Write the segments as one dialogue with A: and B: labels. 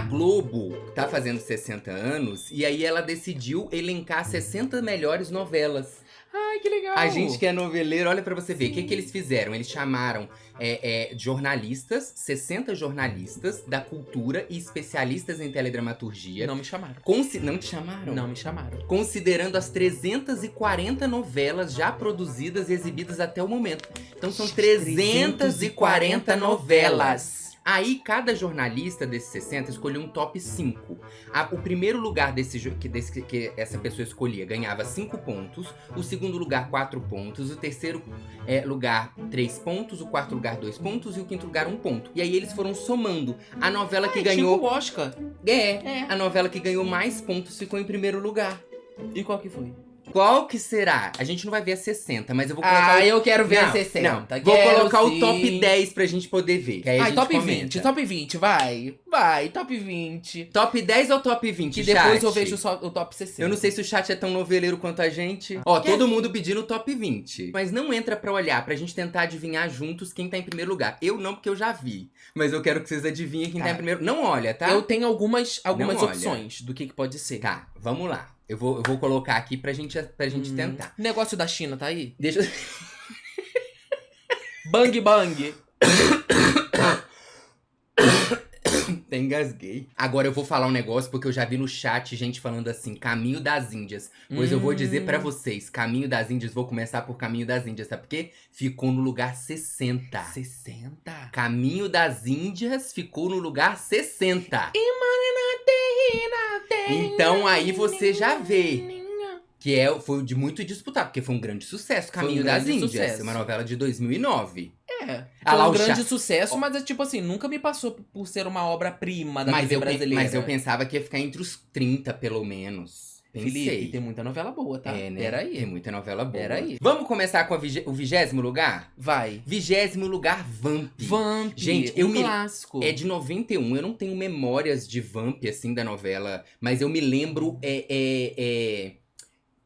A: Globo tá fazendo 60 anos e aí ela decidiu elencar 60 melhores novelas.
B: Ai, que legal.
A: A gente que é noveleiro, olha pra você ver. O que
B: Sim.
A: que eles fizeram? Eles chamaram jornalistas, 60 jornalistas da cultura e especialistas em teledramaturgia.
B: Não me chamaram.
A: Não te chamaram?
B: Não me chamaram.
A: Considerando as 340 novelas já produzidas e exibidas até o momento. Então são 340 novelas. Aí, cada jornalista desses 60 escolheu um top 5. O primeiro lugar que essa pessoa escolhia ganhava 5 pontos. O segundo lugar, 4 pontos. O terceiro lugar, 3 pontos. O quarto lugar, 2 pontos. E o quinto lugar, 1 ponto. E aí, eles foram somando. A novela que ganhou...
B: Tipo o Oscar.
A: A novela que ganhou mais pontos ficou em primeiro lugar.
B: E qual que foi?
A: Qual que será? A gente não vai ver as 60, mas eu vou colocar...
B: eu quero ver
A: Não,
B: as 60.
A: Não, vou colocar o top 10 pra gente poder ver. Que aí a gente
B: top
A: comenta.
B: 20, top 20, vai. Vai, top 20.
A: Top 10 ou top 20,
B: Que depois
A: chat?
B: eu vejo só o top 60.
A: Eu não sei se o chat é tão noveleiro quanto a gente. Ó, todo mundo pedindo top 20. Mas não entra pra olhar, pra gente tentar adivinhar juntos quem tá em primeiro lugar. Eu não, porque eu já vi. Mas eu quero que vocês adivinhem quem tá em primeiro. Não olha, tá?
B: Eu tenho algumas
A: Não olha.
B: opções do que pode ser.
A: Tá, vamos lá. Eu vou colocar aqui pra gente tentar.
B: Negócio da China, tá aí?
A: Deixa eu...
B: Bang Bang.
A: Até engasguei. Agora eu vou falar um negócio, porque eu já vi no chat gente falando assim, Caminho das Índias. Pois eu vou dizer pra vocês, Caminho das Índias, vou começar por Caminho das Índias, sabe por quê? Ficou no lugar 60.
B: 60?
A: Caminho das Índias ficou no lugar 60. Então aí você já vê que foi muito disputado, porque foi um grande sucesso, Caminho das Índias.
B: Sucesso.
A: Uma novela de 2009.
B: Foi um grande sucesso, mas é tipo assim, nunca me passou por ser uma obra-prima da TV brasileira.
A: Mas eu pensava que ia ficar entre os 30, pelo menos. Pensei.
B: Felipe, tem muita novela boa, tá?
A: Né?
B: Peraí.
A: Tem muita novela boa.
B: Peraí.
A: Vamos começar com o 20º lugar?
B: Vai.
A: 20º lugar, Vamp.
B: Vamp,
A: gente,
B: clássico.
A: É de 91, eu não tenho memórias de Vamp, assim, da novela. Mas eu me lembro,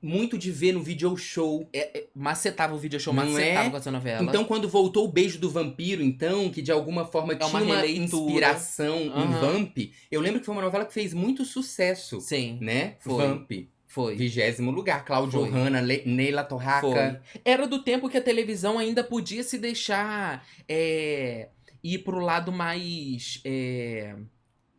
A: muito de ver no video show.
B: Macetava o video show,
A: Não
B: macetava com essa novela.
A: Então, quando voltou o Beijo do Vampiro, então, que de alguma forma tinha uma inspiração em Vamp, eu lembro que foi uma novela que fez muito sucesso.
B: Sim.
A: Né?
B: Foi.
A: Vamp.
B: Foi.
A: 20º lugar. Cláudio Hanna, Neila Torraca.
B: Foi. Era do tempo que a televisão ainda podia se deixar ir pro lado mais...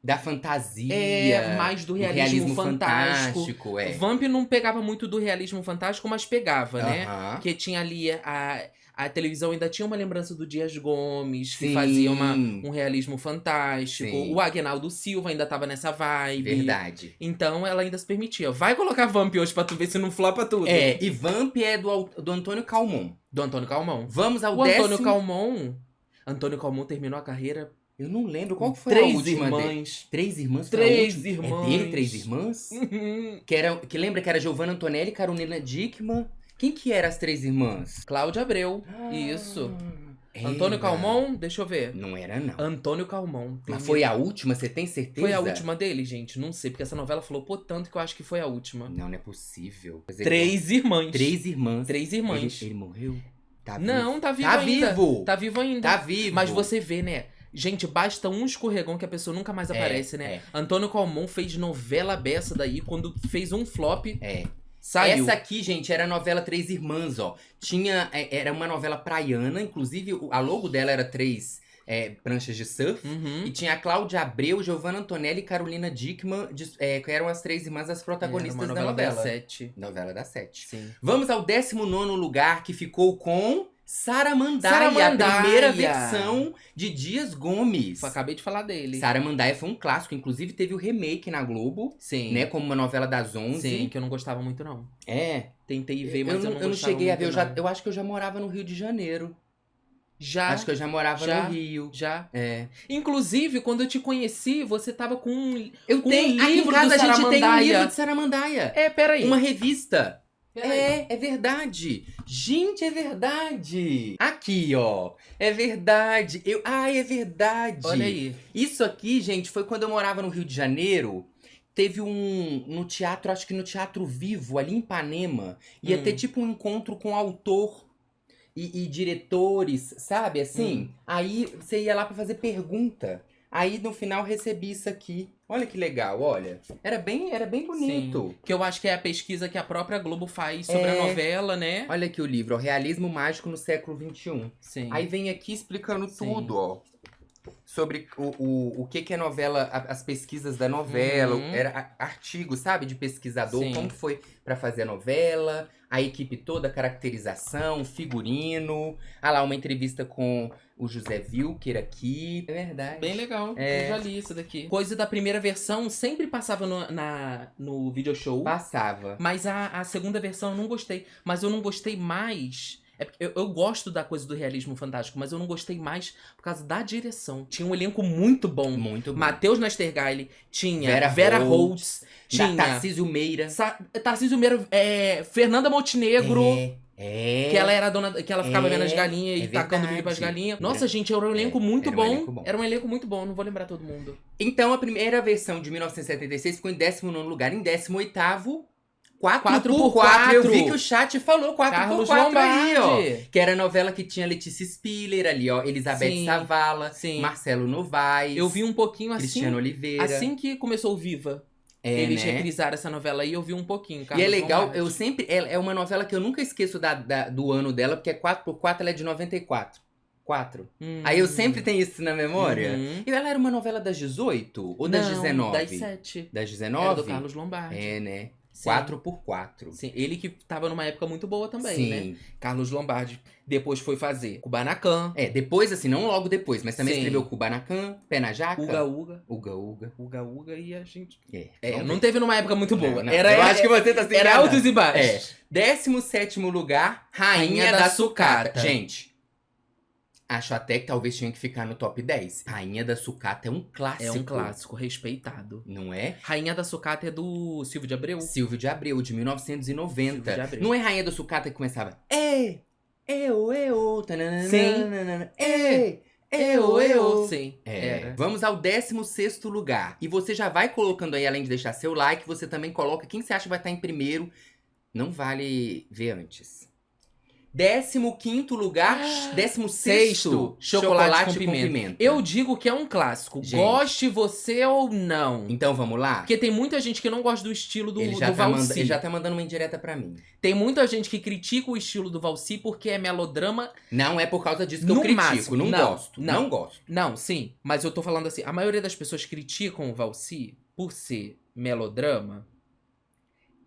A: Da fantasia.
B: Mais do realismo fantástico. Vamp não pegava muito do realismo fantástico, mas pegava, né? Porque tinha ali a televisão ainda tinha uma lembrança do Dias Gomes, que fazia um realismo fantástico.
A: Sim.
B: O Agnaldo Silva ainda tava nessa vibe.
A: Verdade.
B: Então ela ainda se permitia. Vai colocar Vamp hoje pra tu ver se não flopa tudo.
A: E Vamp é do Antônio Calmon.
B: Do Antônio Calmon.
A: Vamos ao
B: Antônio Calmon terminou a carreira...
A: Eu não lembro qual foi a última dele.
B: 3 Irmãs.
A: 3 Irmãs. É dele, 3 Irmãs? Que lembra que era Giovanna Antonelli, Carolina Dickmann. Quem que eram as 3 irmãs?
B: Cláudia Abreu. Isso. Antônio Calmon, deixa eu ver.
A: Não era, não.
B: Antônio Calmon.
A: Mas foi a última? Você tem certeza?
B: Foi a última dele, gente? Não sei, porque essa novela flopou tanto que eu acho que foi a última.
A: Não é possível.
B: 3 Irmãs.
A: 3 Irmãs.
B: 3 Irmãs.
A: Ele morreu? Tá vivo.
B: Não, tá vivo ainda.
A: Tá vivo ainda. Tá vivo.
B: Mas você vê, né? Gente, basta um escorregão que a pessoa nunca mais aparece, né? Antônio Calmon fez novela beça daí, quando fez um flop, saiu. Essa
A: aqui, gente, era a novela 3 Irmãs, ó. Era uma novela praiana, inclusive a logo dela era 3 pranchas de surf. E tinha a Cláudia Abreu, Giovanna Antonelli e Carolina Dickmann, que eram as 3 irmãs as protagonistas da novela. Novela da 7.
B: Sim.
A: Vamos ao 19º lugar, que ficou com... Saramandaia, a primeira versão de Dias Gomes.
B: Acabei de falar dele.
A: Saramandaia foi um clássico, inclusive teve o remake na Globo.
B: Sim.
A: Né, como uma novela das 11.
B: Sim, que eu não gostava muito, não. Tentei ver, mas
A: eu não cheguei a ver. Eu acho que eu já morava no Rio de Janeiro. Acho que eu já morava no Rio.
B: Inclusive, quando eu te conheci, você tava com um livro
A: aqui em casa
B: do
A: a gente tem um livro de
B: Saramandaia.
A: Peraí. Uma revista. É verdade. Gente, é verdade. Aqui, ó. É verdade. É verdade.
B: Olha aí.
A: Isso aqui, gente, foi quando eu morava no Rio de Janeiro. Teve no teatro, acho que no Teatro Vivo, ali em Ipanema. Ia ter tipo um encontro com autor e diretores, sabe, assim? Aí você ia lá pra fazer pergunta. Aí no final recebi isso aqui. Olha que legal, olha. Era bem bonito.
B: Sim. Que eu acho que é a pesquisa que a própria Globo faz sobre a novela, né?
A: Olha aqui o livro, ó, Realismo Mágico no Século XXI.
B: Sim.
A: Aí vem aqui explicando tudo, ó. Sobre o que é novela, as pesquisas da novela, era artigo, sabe, de pesquisador, como que foi pra fazer a novela, a equipe toda, caracterização, figurino. Ah lá, uma entrevista com o José Wilker aqui. É verdade.
B: Bem legal, eu já li isso daqui. Coisa da primeira versão sempre passava no video show.
A: Passava.
B: Mas a segunda versão eu não gostei. Mas eu não gostei mais... Eu gosto da coisa do realismo fantástico, mas eu não gostei mais por causa da direção. Tinha um elenco muito bom.
A: Muito bom.
B: Matheus Nastergaile, tinha Vera Holtz, tinha
A: Tarcísio Meira.
B: Tarcísio Meira, Fernanda Montenegro. Que ela era dona, que ela ficava vendo as galinhas e tacando milho pras galinhas. Nossa, gente, era um elenco muito bom. Era um elenco muito bom, não vou lembrar todo mundo.
A: Então, a primeira versão de 1976 ficou em 19º lugar. Em 18º, 4x4. Eu vi que o chat falou 4x4 aí, ó. Que era a novela que tinha Letícia Spiller ali, ó. Elizabeth Savala, Marcelo Novaes.
B: Eu vi um pouquinho assim.
A: Cristiano Oliveira.
B: Assim que começou o Viva. Eles reprisaram essa novela aí, eu vi um pouquinho.
A: E é legal, eu sempre... É uma novela que eu nunca esqueço do ano dela, porque é 4x4, ela é de 94. 4. Aí eu sempre tenho isso na memória. E ela era uma novela das 18? Ou das 19?
B: Das 7.
A: Das 19?
B: Era do Carlos Lombardi.
A: É, né? 4x4.
B: Sim, ele que tava numa época muito boa também, né? Carlos Lombardi. Depois foi fazer Kubanacan.
A: Depois, assim, não logo depois, mas também escreveu Kubanacan, Pé na Jaca.
B: Uga Uga.
A: Uga Uga.
B: Uga Uga e a gente...
A: não
B: teve numa época muito boa.
A: Não. Eu acho que você tá sem
B: Era altos e baixos.
A: 17º lugar, Rainha da Sucata. Gente... Acho até que talvez tinha que ficar no top 10. Rainha da Sucata é um clássico.
B: É um clássico, respeitado.
A: Não é?
B: Rainha da Sucata é do Silvio de Abreu.
A: Silvio de Abreu, de 1990.
B: Silvio de Abreu.
A: Não é Rainha da Sucata que começava...
B: Sim, era.
A: Vamos ao 16º lugar. E você já vai colocando aí, além de deixar seu like, você também coloca quem você acha que vai estar em primeiro. Não vale ver antes. 15º lugar, 16º, Chocolate com Pimenta.
B: Eu digo que é um clássico, gente. Goste você ou não.
A: Então vamos lá?
B: Porque tem muita gente que não gosta do estilo do Valci.
A: Ele já tá mandando uma indireta pra mim.
B: Tem muita gente que critica o estilo do Valci porque é melodrama.
A: Não é por causa disso que eu critico, não gosto. Não gosto.
B: Não, sim, mas eu tô falando assim, a maioria das pessoas criticam o Valci por ser melodrama.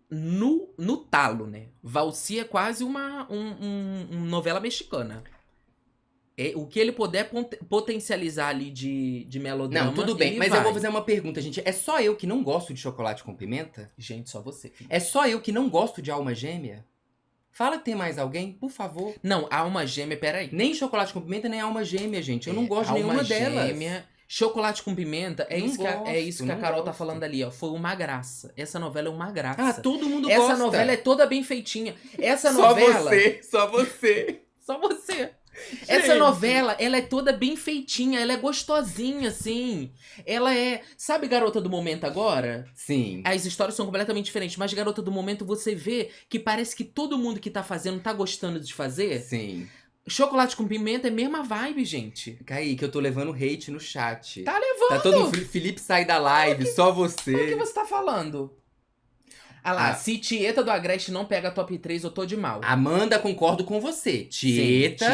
B: No talo, né? Valci é quase uma novela mexicana. O que ele puder potencializar ali de melodrama...
A: Não, tudo bem, mas eu vou fazer uma pergunta, gente. É só eu que não gosto de Chocolate com Pimenta?
B: Gente, só você. Filho.
A: É só eu que não gosto de Alma Gêmea? Fala que tem mais alguém, por favor.
B: Não, Alma Gêmea, peraí.
A: Nem Chocolate com Pimenta, nem Alma Gêmea, gente. Eu não gosto de nenhuma delas.
B: Gêmea... Chocolate com Pimenta, é isso que a Carol tá falando ali, ó. Foi uma graça. Essa novela é uma graça.
A: Ah, todo mundo gosta.
B: Essa novela é toda bem feitinha. Essa novela...
A: Só você.
B: Só você. Gente. Essa novela, ela é toda bem feitinha. Ela é gostosinha, assim. Ela é... Sabe Garota do Momento agora?
A: Sim.
B: As histórias são completamente diferentes. Mas Garota do Momento, você vê que parece que todo mundo que tá fazendo tá gostando de fazer.
A: Sim.
B: Chocolate com Pimenta é a mesma vibe, gente.
A: Kaique, eu tô levando hate no chat.
B: Tá levando!
A: Tá todo mundo... Felipe sai da live, só você.
B: O que você tá falando? Ah lá, se Tieta do Agreste não pega top 3, eu tô de mal.
A: Amanda, concordo com você. Tieta.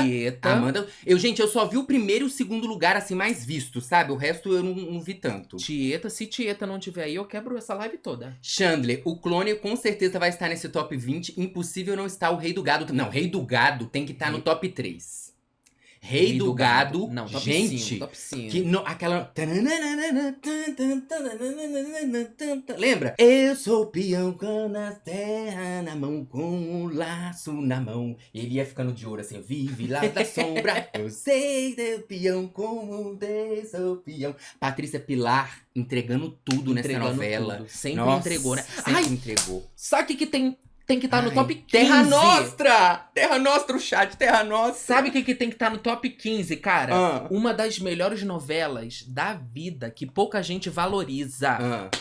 A: Amanda. Gente, eu só vi o primeiro e o segundo lugar, assim, mais visto, sabe? O resto eu não vi tanto.
B: Tieta, se Tieta não tiver aí, eu quebro essa live toda.
A: Chandler, o clone com certeza vai estar nesse top 20. Impossível não estar o Rei do Gado. Não, Rei do Gado tem que estar no top 3. Rei do Gado,
B: não, top
A: gente,
B: 5, top 5.
A: Que aquela... Lembra? Eu sou peão com as terras na mão, com um laço na mão. Ele ia ficando de ouro assim, vive lá da sombra. Eu sei ser peão como Deus, sou peão. Patrícia Pilar entregando tudo nessa novela.
B: Tudo. Sempre entregou, né?
A: Sempre entregou.
B: Sabe o que tem que estar no top 15.
A: Terra Nostra! Terra Nostra, o chat, Terra Nostra.
B: Sabe o que tem que estar no top 15, cara? Uma das melhores novelas da vida que pouca gente valoriza.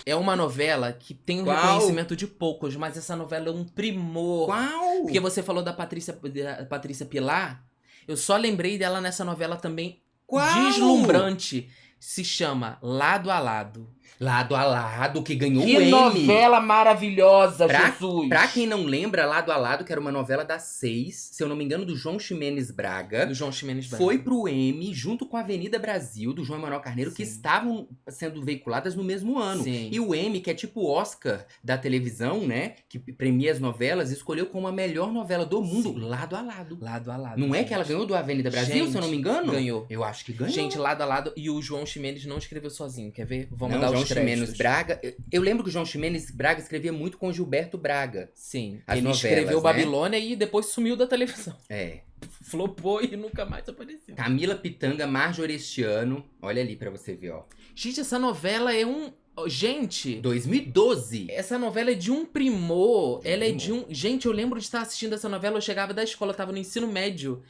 B: É uma novela que tem um reconhecimento de poucos, mas essa novela é um primor.
A: Qual?
B: Porque você falou da Patrícia Pilar, eu só lembrei dela nessa novela também.
A: Qual?
B: Deslumbrante. Se chama Lado a Lado.
A: Lado a Lado, que ganhou o
B: Que
A: Emmy.
B: novela maravilhosa,
A: Pra-
B: Jesus!
A: Pra quem não lembra, Lado a Lado, que era uma novela das 6, se eu não me engano, do João Ximenes Braga.
B: Do João Ximenes Braga.
A: Foi pro Emmy, junto com a Avenida Brasil, do João Emanuel Carneiro,
B: Sim.
A: que estavam sendo veiculadas no mesmo ano.
B: Sim.
A: E o Emmy, que é tipo o Oscar da televisão, né? Que premia as novelas, escolheu como a melhor novela do mundo,
B: Sim.
A: Lado a Lado.
B: Lado a lado.
A: Não é
B: gente.
A: que ela ganhou do Avenida Brasil, se eu não me engano?
B: Ganhou.
A: Eu acho que ganhou.
B: Gente, Lado a Lado. E o João Ximenes não escreveu sozinho, quer ver? Vamos
A: Não,
B: dar
A: João
B: os créditos.
A: Ximenes Braga. Eu lembro que o João Ximenes Braga escrevia muito com Gilberto Braga.
B: Sim.
A: As
B: Ele
A: novelas,
B: escreveu
A: né?
B: Babilônia e depois sumiu da televisão.
A: É.
B: Flopou e nunca mais apareceu.
A: Camila Pitanga, Marjorie este ano. Olha ali pra você ver, ó.
B: Gente, essa novela é um... Gente...
A: 2012.
B: Essa novela é de um primor. Ela é de um... Gente, eu lembro de estar assistindo essa novela. Eu chegava da escola, eu tava no ensino médio.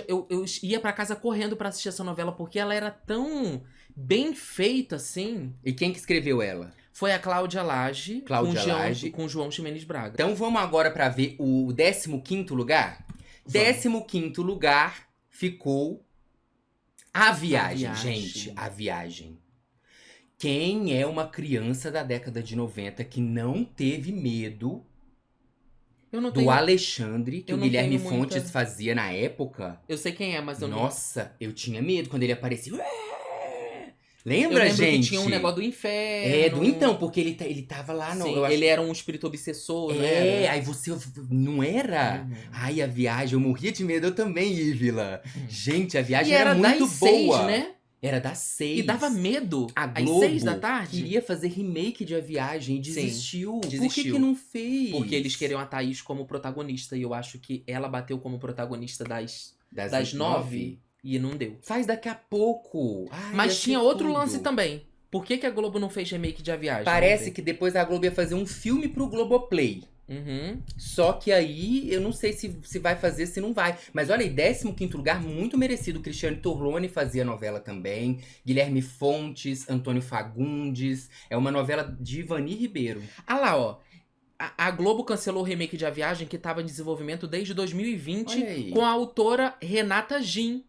B: Eu ia pra casa correndo pra assistir essa novela, porque ela era tão bem feita, assim.
A: E quem que escreveu ela?
B: Foi a Cláudia Lage.
A: Cláudia Lage.
B: Com João Ximenes Braga.
A: Então vamos agora pra ver o 15º lugar?
B: Vamos.
A: 15º lugar ficou A Viagem.
B: A Viagem.
A: Gente, A Viagem. Quem é uma criança da década de 90 que não teve medo
B: Eu não
A: do
B: tenho...
A: Alexandre, que
B: eu
A: o
B: não
A: Guilherme
B: tenho muita-
A: Fontes fazia na época?
B: Eu sei quem é, mas eu não...
A: Nossa, eu tinha medo quando ele aparecia.
B: Eu
A: Lembra,
B: lembro
A: gente?
B: que tinha um negócio do inferno.
A: É, do então, porque ele tava lá no...
B: Sim,
A: eu acho-
B: ele era um espírito obsessor, né?
A: É, aí você não era?
B: Uhum.
A: Ai, A Viagem, eu morria de medo, eu também, Ívila. Gente, A Viagem
B: E era
A: muito
B: das
A: boa.
B: 6, né?
A: Era das 6.
B: E dava medo.
A: A
B: Às
A: Globo
B: 6 da tarde.
A: queria fazer remake de A Viagem e desistiu. Por que
B: desistiu.
A: que não fez?
B: Porque eles queriam a Thaís como protagonista. E eu acho que ela bateu como protagonista das 9 e não deu.
A: Faz daqui a pouco. Ai, ia
B: Mas
A: ser
B: tinha outro
A: tudo.
B: lance também. Por que a Globo não fez remake de A Viagem?
A: Parece que depois a Globo ia fazer um filme pro Globoplay.
B: Uhum.
A: Só que aí, eu não sei se vai fazer, se não vai. Mas olha aí, 15º lugar, muito merecido. Cristiane Torlone fazia novela também. Guilherme Fontes, Antônio Fagundes. É uma novela de Ivani Ribeiro.
B: Ah lá, ó. A Globo cancelou o remake de A Viagem, que estava em desenvolvimento desde 2020,
A: Olha aí.
B: com a autora Renata Gin.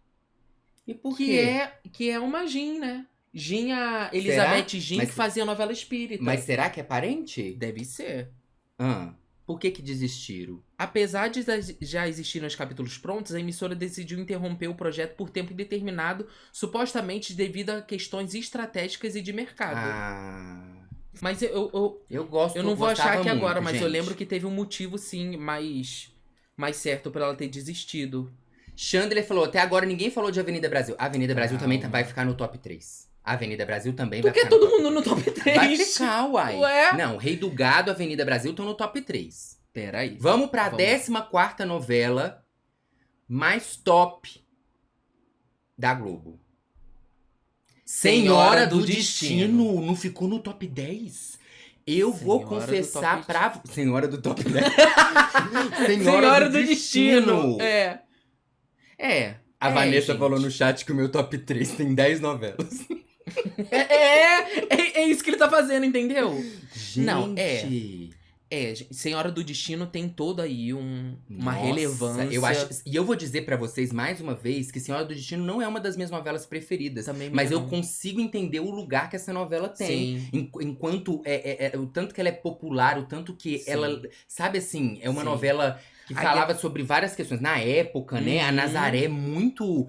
A: E por
B: Que
A: quê?
B: que é uma Gin, né? Gin, a Elizabeth Gin,
A: Mas-
B: que fazia novela espírita.
A: Mas será que é parente?
B: Deve ser.
A: Por que desistiram?
B: Apesar de já existirem os capítulos prontos, a emissora decidiu interromper o projeto por tempo indeterminado, supostamente devido a questões estratégicas e de mercado. Mas
A: Eu gosto.
B: eu não vou achar aqui agora,
A: muito,
B: mas eu
A: gente.
B: lembro que teve um motivo, sim, mais certo pra ela ter desistido.
A: Chandler falou, até agora ninguém falou de Avenida Brasil. A Avenida Brasil
B: Calma.
A: também vai ficar no top 3. A Avenida Brasil também vai
B: Porque
A: ficar
B: todo
A: no top
B: mundo no top 3.
A: Vai ficar, uai.
B: Ué?
A: Não, Rei do Gado, Avenida Brasil estão no top 3.
B: Peraí.
A: Vamos pra 14ª novela mais top da Globo. Senhora do Destino. Não ficou no top 10? Eu vou
B: Senhora do
A: confessar
B: top
A: pra... Senhora do top 10.
B: Senhora do Destino. É.
A: A Vanessa
B: gente.
A: falou no chat que o meu top 3 tem 10 novelas.
B: É isso que ele tá fazendo, entendeu?
A: Gente.
B: Não, Senhora do Destino tem toda aí uma
A: Nossa,
B: relevância.
A: Eu acho, e eu vou dizer pra vocês mais uma vez que Senhora do Destino não é uma das minhas novelas preferidas.
B: Também
A: Mas eu
B: não.
A: consigo entender o lugar que essa novela tem.
B: Sim.
A: Enquanto o tanto que ela é popular, o tanto que
B: Sim.
A: ela. Sabe assim, é uma
B: Sim.
A: novela que
B: Aí
A: falava sobre várias questões. Na época, né? A
B: Uhum.
A: Nazaré é muito.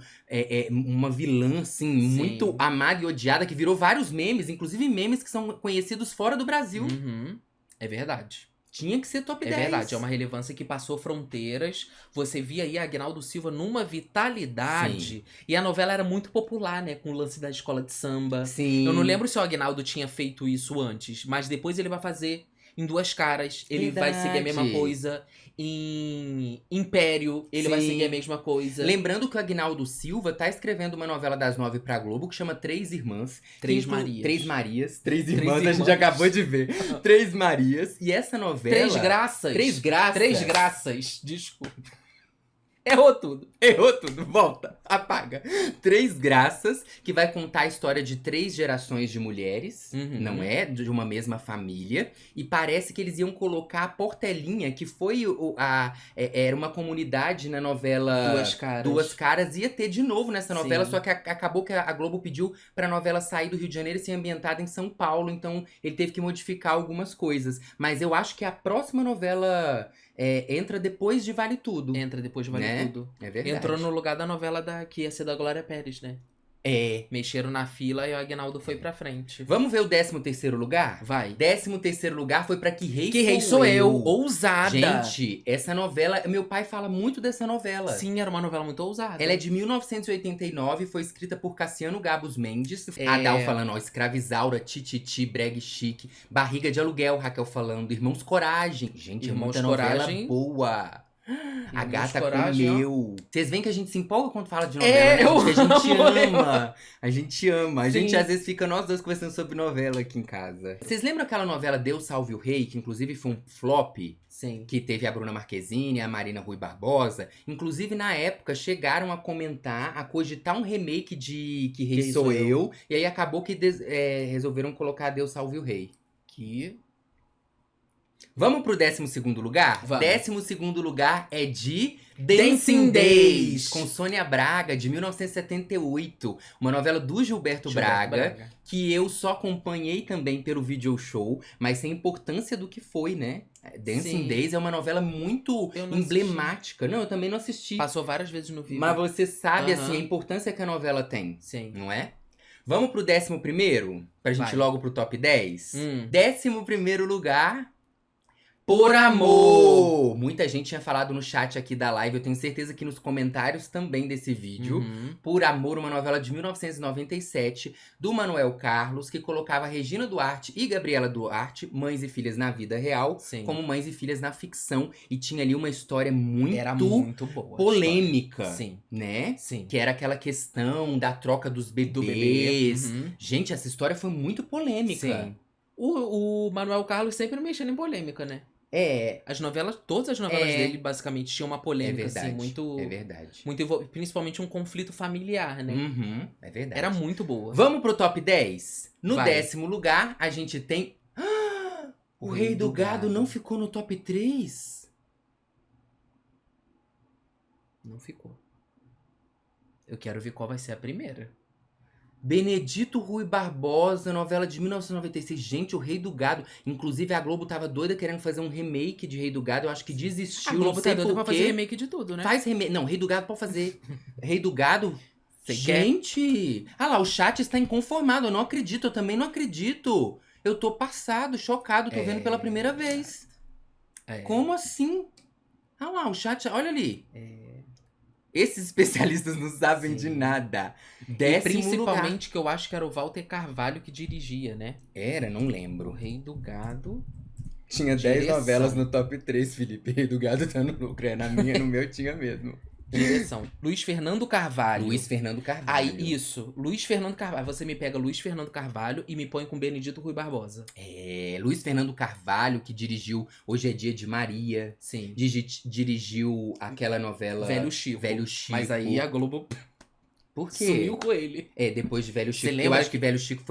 A: Uma vilã, assim,
B: Sim.
A: muito amada e odiada, que virou vários memes, inclusive memes que são conhecidos fora do Brasil.
B: Uhum. É verdade.
A: Tinha que ser top
B: É
A: 10.
B: verdade, é uma relevância que passou fronteiras. Você via aí a Agnaldo Silva numa vitalidade.
A: Sim.
B: E a novela era muito popular, né? Com o lance da escola de samba.
A: Sim.
B: Eu não lembro se o Agnaldo tinha feito isso antes, mas depois ele vai fazer em Duas Caras. Ele vai seguir a mesma
A: Verdade.
B: coisa. Em Império, ele vai
A: Sim.
B: seguir a mesma coisa.
A: Lembrando que o Agnaldo Silva tá escrevendo uma novela das 9 pra Globo que chama Três Irmãs.
B: Três
A: que
B: Marias.
A: Três Marias. Três
B: Três
A: Irmãs, a
B: Irmãs.
A: gente acabou de ver. Três Marias. E essa novela...
B: Três Graças.
A: Três Graças.
B: Três Graças. Desculpa. Errou tudo.
A: Errou tudo, volta, apaga. Três Graças, que vai contar a história de 3 gerações de mulheres, não é? De uma mesma família. E parece que eles iam colocar a Portelinha, que foi era uma comunidade na novela Duas Caras. Ia ter de novo nessa novela, só que acabou que a Globo pediu pra novela sair do Rio de Janeiro e ser ambientada em São Paulo. Então ele teve que modificar algumas coisas. Mas eu acho que a próxima novela... entra depois de Vale Tudo.
B: Entra depois de Vale Tudo.
A: É verdade.
B: Entrou no lugar da novela que ia ser da Glória Pérez, né? Mexeram na fila e o Aguinaldo foi pra frente.
A: Vamos ver o 13º lugar?
B: Vai.
A: 13º lugar foi pra Que
B: Rei Sou Eu. Ousada.
A: Gente, essa novela... Meu pai fala muito dessa novela.
B: Sim, era uma novela muito ousada.
A: Ela é de 1989, foi escrita por Cassiano Gabos Mendes. A Dal falando, Escravizaura, Tititi, Breg Chique. Barriga de Aluguel, Raquel falando. Irmãos Coragem. Gente,
B: Irmãos
A: muita novela boa. A Gata Comeu. Vocês veem que a gente se empolga quando fala de novela, né? Porque a gente ama. A gente ama. A gente às vezes fica nós dois conversando sobre novela aqui em casa. Vocês lembram aquela novela Deus Salve o Rei, que inclusive foi um flop?
B: Sim.
A: Que teve a Bruna Marquezine, a Marina Rui Barbosa. Inclusive, na época, chegaram a comentar, a cogitar um remake de Que Rei Sou Eu. E aí acabou que resolveram colocar Deus Salve o Rei. Vamos pro 12º lugar?
B: Vamos.
A: 12º lugar é de Dancing Days, com Sônia Braga, de 1978. Uma novela do Gilberto Braga, que eu só acompanhei também pelo video show, mas sem importância do que foi, né? Dancing Days é uma novela muito emblemática. Não, eu também não assisti.
B: Passou várias vezes no vídeo.
A: Mas você sabe, assim, a importância que a novela tem.
B: Sim.
A: Não é? Vamos pro 11º? Pra gente ir logo pro top 10? 11º lugar... Por Amor! Muita gente tinha falado no chat aqui da live, eu tenho certeza que nos comentários também desse vídeo. Por Amor, uma novela de 1997, do Manuel Carlos, que colocava Regina Duarte e Gabriela Duarte, mães e filhas na vida real, como mães e filhas na ficção. E tinha ali uma história muito
B: boa,
A: polêmica,
B: Sim.
A: né?
B: Sim.
A: Que era aquela questão da troca dos bebês. Gente, essa história foi muito polêmica.
B: Sim. O Manuel Carlos sempre mexendo em polêmica, né? Todas as novelas dele basicamente tinham uma polêmica, assim, muito...
A: É verdade.
B: Principalmente um conflito familiar, né?
A: É verdade.
B: Era muito boa.
A: Vamos pro top 10? No 10º lugar, a gente tem... O Rei do Gado não ficou no top 3?
B: Não ficou. Eu quero ver qual vai ser a primeira.
A: Benedito Rui Barbosa, novela de 1996. Gente, o Rei do Gado. Inclusive, a Globo tava doida querendo fazer um remake de Rei do Gado. Eu acho que desistiu.
B: A Globo tá doida pra fazer remake de tudo, né?
A: Faz remake. Não, Rei do Gado pode fazer. Rei do Gado? Gente! Ah lá, o chat está inconformado. Eu não acredito, eu também não acredito. Eu tô passado, chocado. Tô vendo pela primeira vez. Como assim? Ah lá, o chat... Olha ali. Esses especialistas não sabem de nada.
B: Principalmente que eu acho que era o Walter Carvalho que dirigia, né?
A: Era, não lembro.
B: O Rei do Gado.
A: Tinha 10 novelas no top 3, Felipe. Rei do Gado tá no lucro. Na minha, no meu tinha mesmo.
B: Direção. Luiz Fernando Carvalho.
A: Luiz Fernando Carvalho.
B: Aí, isso. Luiz Fernando Carvalho. Você me pega Luiz Fernando Carvalho e me põe com Benedito Rui Barbosa.
A: Luiz Fernando Carvalho, que dirigiu Hoje é Dia de Maria.
B: Sim.
A: Dirigiu aquela novela...
B: Velho Chico. Mas aí a Globo...
A: Por quê?
B: Sumiu com ele.
A: Depois de Velho Chico. Eu acho que Velho Chico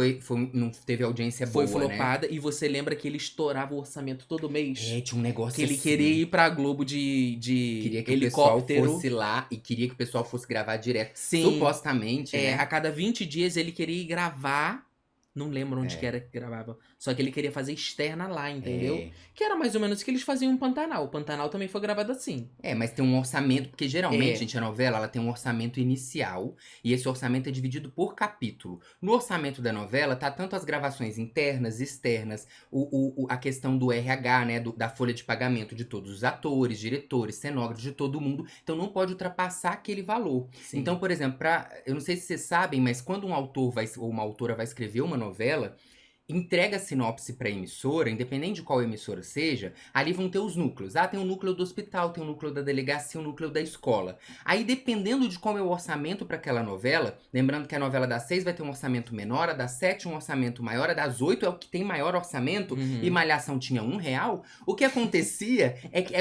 A: não teve audiência boa,
B: foi flopada, né? E você lembra que ele estourava o orçamento todo mês?
A: Tinha um negócio
B: que ele queria ir pra Globo de
A: queria que
B: helicóptero.
A: O pessoal fosse lá e queria que o pessoal fosse gravar direto. Sim. Supostamente, né?
B: A cada 20 dias ele queria ir gravar. Não lembro onde que era que gravava. Só que ele queria fazer externa lá, entendeu? Que era mais ou menos o que eles faziam em Pantanal. O Pantanal também foi gravado assim.
A: Mas tem um orçamento, porque geralmente, gente, a novela ela tem um orçamento inicial. E esse orçamento é dividido por capítulo. No orçamento da novela, tá tanto as gravações internas, externas, a questão do RH, né? Da folha de pagamento de todos os atores, diretores, cenógrafos, de todo mundo. Então não pode ultrapassar aquele valor. Sim. Então, por exemplo, eu não sei se vocês sabem, mas quando um autor ou uma autora vai escrever uma novela, entrega a sinopse pra emissora, independente de qual emissora seja, ali vão ter os núcleos. Tem o núcleo do hospital, tem o núcleo da delegacia, o núcleo da escola. Aí, dependendo de qual é o orçamento para aquela novela, lembrando que a novela das 6 vai ter um orçamento menor, a das 7 um orçamento maior, a das 8 é o que tem maior orçamento, e Malhação tinha R$1, o que acontecia,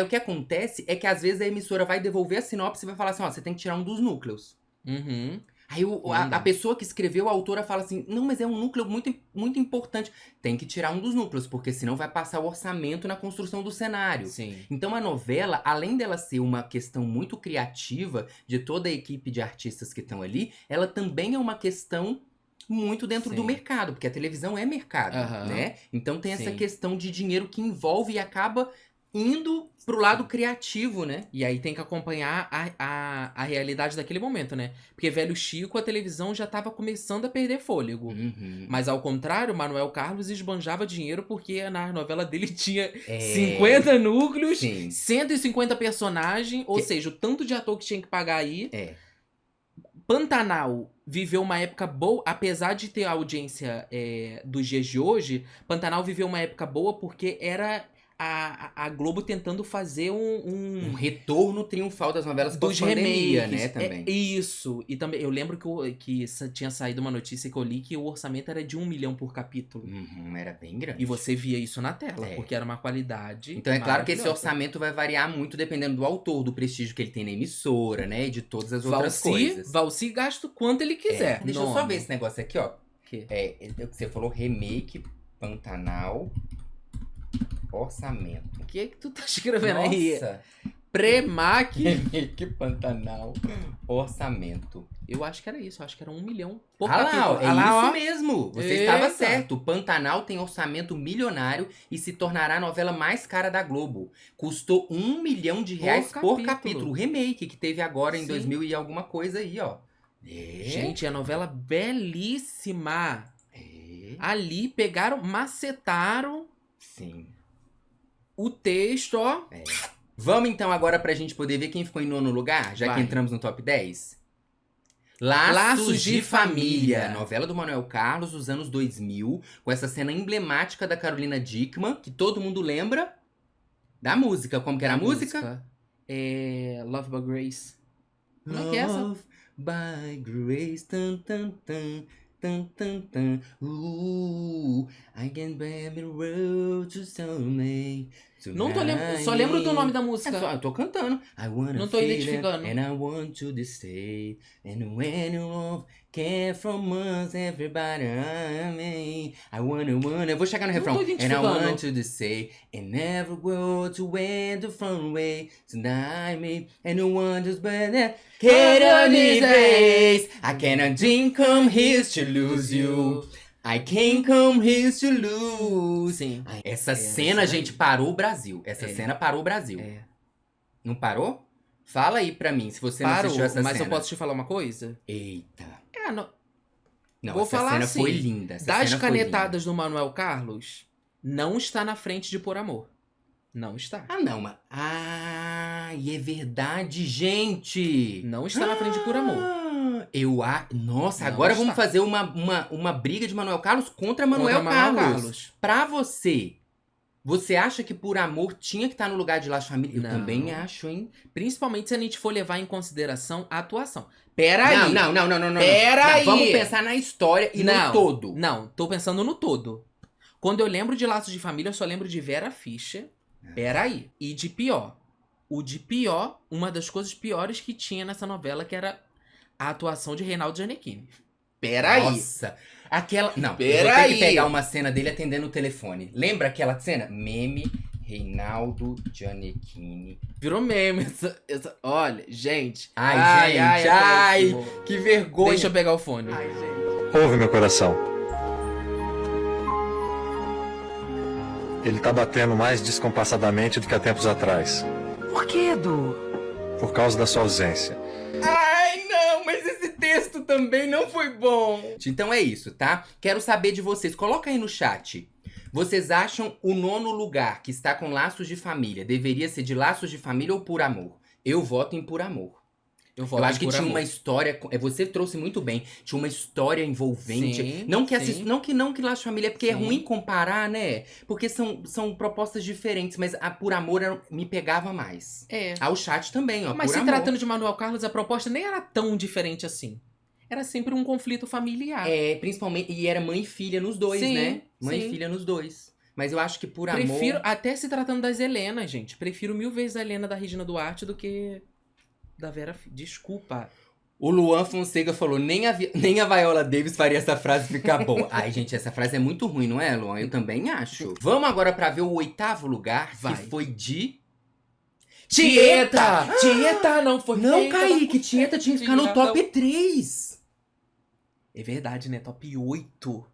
A: o que acontece é que às vezes a emissora vai devolver a sinopse e vai falar assim, ó, você tem que tirar um dos núcleos. Aí a pessoa que escreveu, a autora, fala assim, não, mas é um núcleo muito, muito importante. Tem que tirar um dos núcleos, porque senão vai passar o orçamento na construção do cenário.
B: Sim.
A: Então a novela, além dela ser uma questão muito criativa de toda a equipe de artistas que estão ali, ela também é uma questão muito dentro do mercado, porque a televisão é mercado, né? Então tem essa questão de dinheiro que envolve e acaba indo pro lado criativo, né?
B: E aí tem que acompanhar a realidade daquele momento, né? Porque Velho Chico, a televisão já tava começando a perder fôlego. Mas ao contrário, Manuel Carlos esbanjava dinheiro porque na novela dele tinha 50 núcleos, 150 personagens, ou seja, o tanto de ator que tinha que pagar aí. Pantanal viveu uma época boa, apesar de ter a audiência dos dias de hoje, Pantanal viveu uma época boa porque era a Globo tentando fazer um
A: retorno triunfal das novelas pós-pandemia, né, também.
B: Isso. E também, eu lembro que tinha saído uma notícia que eu li que o orçamento era de 1 milhão por capítulo.
A: Era bem grande.
B: E você via isso na tela, porque era uma qualidade.
A: Então é claro que esse orçamento vai variar muito dependendo do autor, do prestígio que ele tem na emissora, né, e de todas as outras coisas.
B: Valci gasta o quanto ele quiser.
A: Deixa eu só ver esse negócio aqui, ó.
B: Que?
A: Você falou remake, Pantanal... Orçamento.
B: O que tu tá escrevendo aí? Premac.
A: Que Pantanal. Orçamento.
B: Eu acho que era isso. Eu acho que era 1 milhão por
A: capítulo. Isso mesmo. Você estava certo. Pantanal tem orçamento milionário e se tornará a novela mais cara da Globo. Custou R$1 milhão por capítulo. O remake que teve agora em 2000 e alguma coisa aí, ó.
B: Gente, a novela belíssima. Ali pegaram, macetaram.
A: Sim.
B: O texto, ó.
A: Vamos então agora pra gente poder ver quem ficou em 9º lugar, já que entramos no top 10? Laços de Família. Novela do Manuel Carlos dos anos 2000, com essa cena emblemática da Carolina Dickmann, que todo mundo lembra da música. Como que era a música?
B: Love by Grace. Como é que é essa?
A: Love by Grace, tan, tan, tan. Tan, tan, tan. I can bear the road to someday.
B: Não tô lembrando, só lembro do nome da música.
A: Eu tô cantando. I wanna
B: não tô identificando.
A: And I want to stay. And when you love care from us, everybody I mean. I wanna. Eu vou chegar no refrão.
B: Não tô identificando.
A: And I want to stay. And never go to where the front way. Tonight me. And no one just better. Can't erase. I cannot drink come here to lose you. I can't come here to lose.
B: Sim.
A: Essa cena, gente, parou o Brasil. Essa cena parou o Brasil. Não parou? Fala aí pra mim, se você não assistiu essa cena.
B: Mas eu posso te falar uma coisa?
A: Eita.
B: Não, vou falar
A: cena
B: assim,
A: foi linda.
B: Das canetadas do Manuel Carlos, não está na frente de Por Amor. Não está.
A: Não, mas... e é verdade, gente.
B: Não está na frente de Por Amor.
A: Nossa, não agora vamos fazer uma briga de Manuel Carlos contra Manuel Carlos. Pra você acha que Por Amor tinha que estar no lugar de Laços de Família? Eu também acho, hein?
B: Principalmente se a gente for levar em consideração a atuação. Peraí.
A: Não.
B: Peraí.
A: Vamos pensar na história e no todo.
B: Não, tô pensando no todo. Quando eu lembro de Laços de Família, eu só lembro de Vera Fischer. Peraí. E de pior. O de pior, uma das coisas piores que tinha nessa novela, que era a atuação de Reinaldo Gianecchini. Peraí.
A: Nossa. Não, eu vou ter que pegar uma cena dele atendendo o telefone. Lembra aquela cena? Meme, Reinaldo Gianecchini.
B: Virou meme. Olha, gente.
A: Ai, que vergonha.
B: Deixa eu pegar o fone.
A: Ai, gente.
C: Ouve, meu coração. Ele tá batendo mais descompassadamente do que há tempos atrás.
D: Por que, Edu?
C: Por causa da sua ausência.
A: Ai, não, mas esse texto também não foi bom. Então é isso, tá? Quero saber de vocês. Coloca aí no chat. Vocês acham o 9º lugar, que está com Laços de Família, deveria ser de Laços de Família ou Por Amor? Eu voto em Por Amor. Eu acho que tinha uma história. Você trouxe muito bem. Tinha uma história envolvente.
B: Sim,
A: não que
B: sim.
A: não que Laços de Família, porque é
B: Sim.
A: ruim comparar, né? Porque são propostas diferentes, mas a Por Amor me pegava mais. O Chat também, ó.
B: Mas
A: Por
B: se
A: Amor.
B: tratando de Manuel Carlos, a proposta nem era tão diferente assim. Era sempre um conflito familiar.
A: Principalmente. E era mãe e filha nos dois,
B: Sim,
A: né? Mãe
B: sim.
A: e filha nos dois. Mas eu acho que Por Amor.
B: Prefiro, até se tratando das Helenas, gente. Prefiro 1000 vezes a Helena da Regina Duarte do que da Vera. Desculpa.
A: O Luan Fonseca falou, nem a Viola Davis faria essa frase ficar boa. Ai, gente, essa frase é muito ruim, não é, Luan? Eu também acho. Vamos agora pra ver o 8º lugar, que foi de...
B: Tieta! Tieta não foi
A: Não,
B: feita.
A: Kaique, Tieta tinha que ficar no top 3.
B: É verdade, né? Top 8.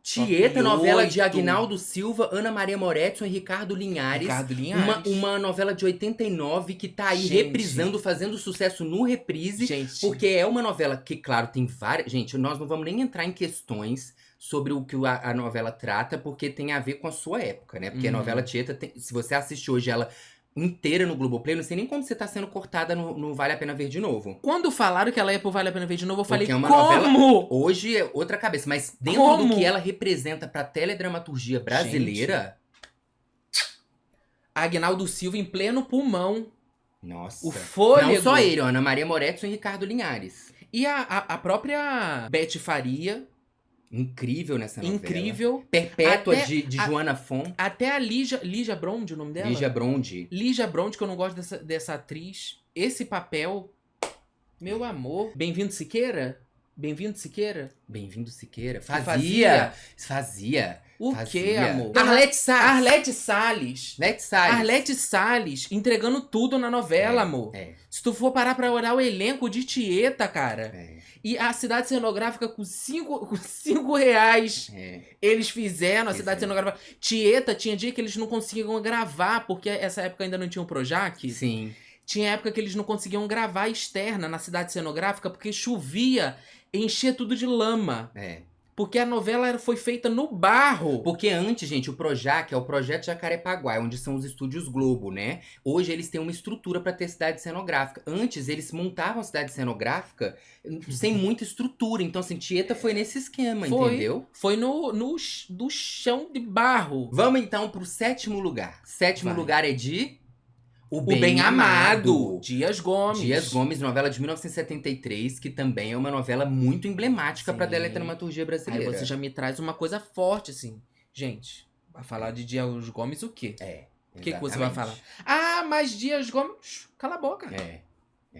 A: Tieta,
B: Top
A: novela
B: 8.
A: de Agnaldo Silva, Ana Maria Moretson e Ricardo Linhares. Uma novela de 89 que tá aí reprisando, fazendo sucesso no Reprise.
B: Gente.
A: Porque é uma novela que, claro, tem várias... Gente, nós não vamos nem entrar em questões sobre o que a novela trata, porque tem a ver com a sua época, né? Porque a novela Tieta, se você assiste hoje ela inteira no Globoplay, não sei nem como você tá sendo cortada no Vale a Pena Ver de Novo.
B: Quando falaram que ela ia pro Vale a Pena Ver de Novo, eu falei,
A: porque é uma
B: como?
A: novela, hoje é outra cabeça, mas dentro do que ela representa pra teledramaturgia brasileira...
B: Agnaldo Silva em pleno pulmão.
A: Nossa.
B: O fôlego.
A: Não só ele, Ana Maria Moretson e Ricardo Linhares.
B: E a própria Beth Faria.
A: Incrível nessa novela.
B: Incrível.
A: Perpétua de Joana Fon.
B: Até a Lígia Bronde, o nome dela?
A: Lígia Bronde.
B: Lígia Bronde, que eu não gosto dessa atriz. Esse papel, meu amor. Bem-vindo, Siqueira? Bem-vindo, Siqueira?
A: Bem-vindo, Siqueira.
B: Fazia. O quê, amor?
A: Arlete
B: Salles.
A: Arlete
B: Salles entregando tudo na novela, amor. Se tu for parar pra olhar o elenco de Tieta, cara. E a cidade cenográfica com 5 reais. Eles fizeram a cidade cenográfica. Tieta, tinha dia que eles não conseguiam gravar, porque essa época ainda não tinha o Projac.
A: Sim.
B: Tinha época que eles não conseguiam gravar externa na cidade cenográfica, porque chovia, enchia tudo de lama. Porque a novela foi feita no barro.
A: Porque antes, gente, o Projac é o Projeto Jacarepaguá, onde são os estúdios Globo, né? Hoje eles têm uma estrutura pra ter cidade cenográfica. Antes, eles montavam a cidade cenográfica sem muita estrutura. Então, assim, Tieta foi nesse esquema, entendeu?
B: Foi no chão de barro.
A: Vamos, então, pro 7º lugar. 7º lugar é de...
B: O Bem Amado. Dias Gomes,
A: novela de 1973, que também é uma novela muito emblemática pra teledramaturgia brasileira.
B: Aí você já me traz uma coisa forte, assim. Gente, vai falar de Dias Gomes o quê? O que você vai falar? Ah, mas Dias Gomes... Cala a boca.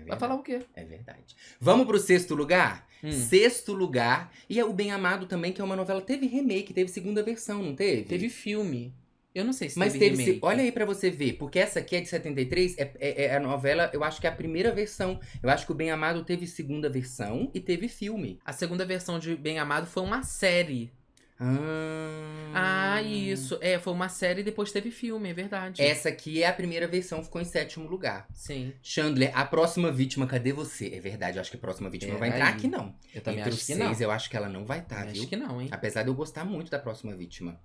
B: Vai falar o quê?
A: É verdade. Vamos pro 6º lugar? 6º lugar. E é o Bem Amado também, que é uma novela... Teve remake, teve segunda versão, não teve?
B: Teve filme. Eu não sei se
A: mas
B: teve remake.
A: Olha aí pra você ver, porque essa aqui é de 73, é a novela, eu acho que é a primeira versão. Eu acho que o Bem Amado teve segunda versão e teve filme.
B: A segunda versão de Bem Amado foi uma série. Isso. Foi uma série e depois teve filme, é verdade.
A: Essa aqui é a primeira versão, ficou em 7º lugar.
B: Sim.
A: Chandler, a próxima vítima, cadê você? É verdade, eu acho que a próxima vítima não vai entrar aqui, não.
B: Eu também
A: Entre
B: acho que
A: os 6,
B: não.
A: eu acho que ela não vai estar, viu?
B: Acho que não, hein?
A: Apesar de eu gostar muito da próxima vítima.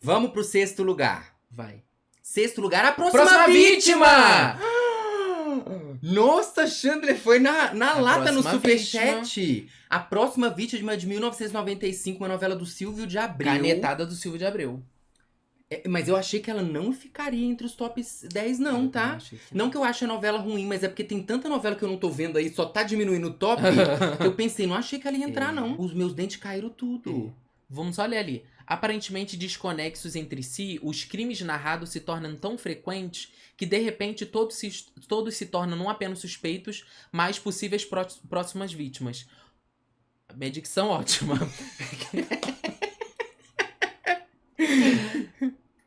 A: Vamos pro 6º lugar.
B: Vai.
A: 6º lugar, a próxima vítima! Nossa, Chandler foi na lata no Superchat. A próxima vítima de 1995, uma novela do Silvio de Abreu.
B: Canetada do Silvio de Abreu.
A: Mas eu achei que ela não ficaria entre os top 10 não, tá? Não que eu ache a novela ruim, mas é porque tem tanta novela que eu não tô vendo aí, só tá diminuindo o top, que eu pensei, não achei que ela ia entrar não. Os meus dentes caíram tudo.
B: Vamos só ler ali. Aparentemente desconexos entre si, os crimes narrados se tornam tão frequentes que, de repente, todos se tornam não apenas suspeitos, mas possíveis próximas vítimas. Minha dicção ótima.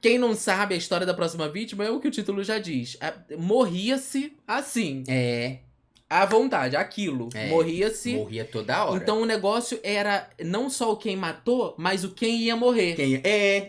B: Quem não sabe a história da próxima vítima é o que o título já diz. Morria-se assim. À vontade, aquilo. Morria-se.
A: Morria toda hora.
B: Então o negócio era não só o quem matou, mas o quem ia morrer.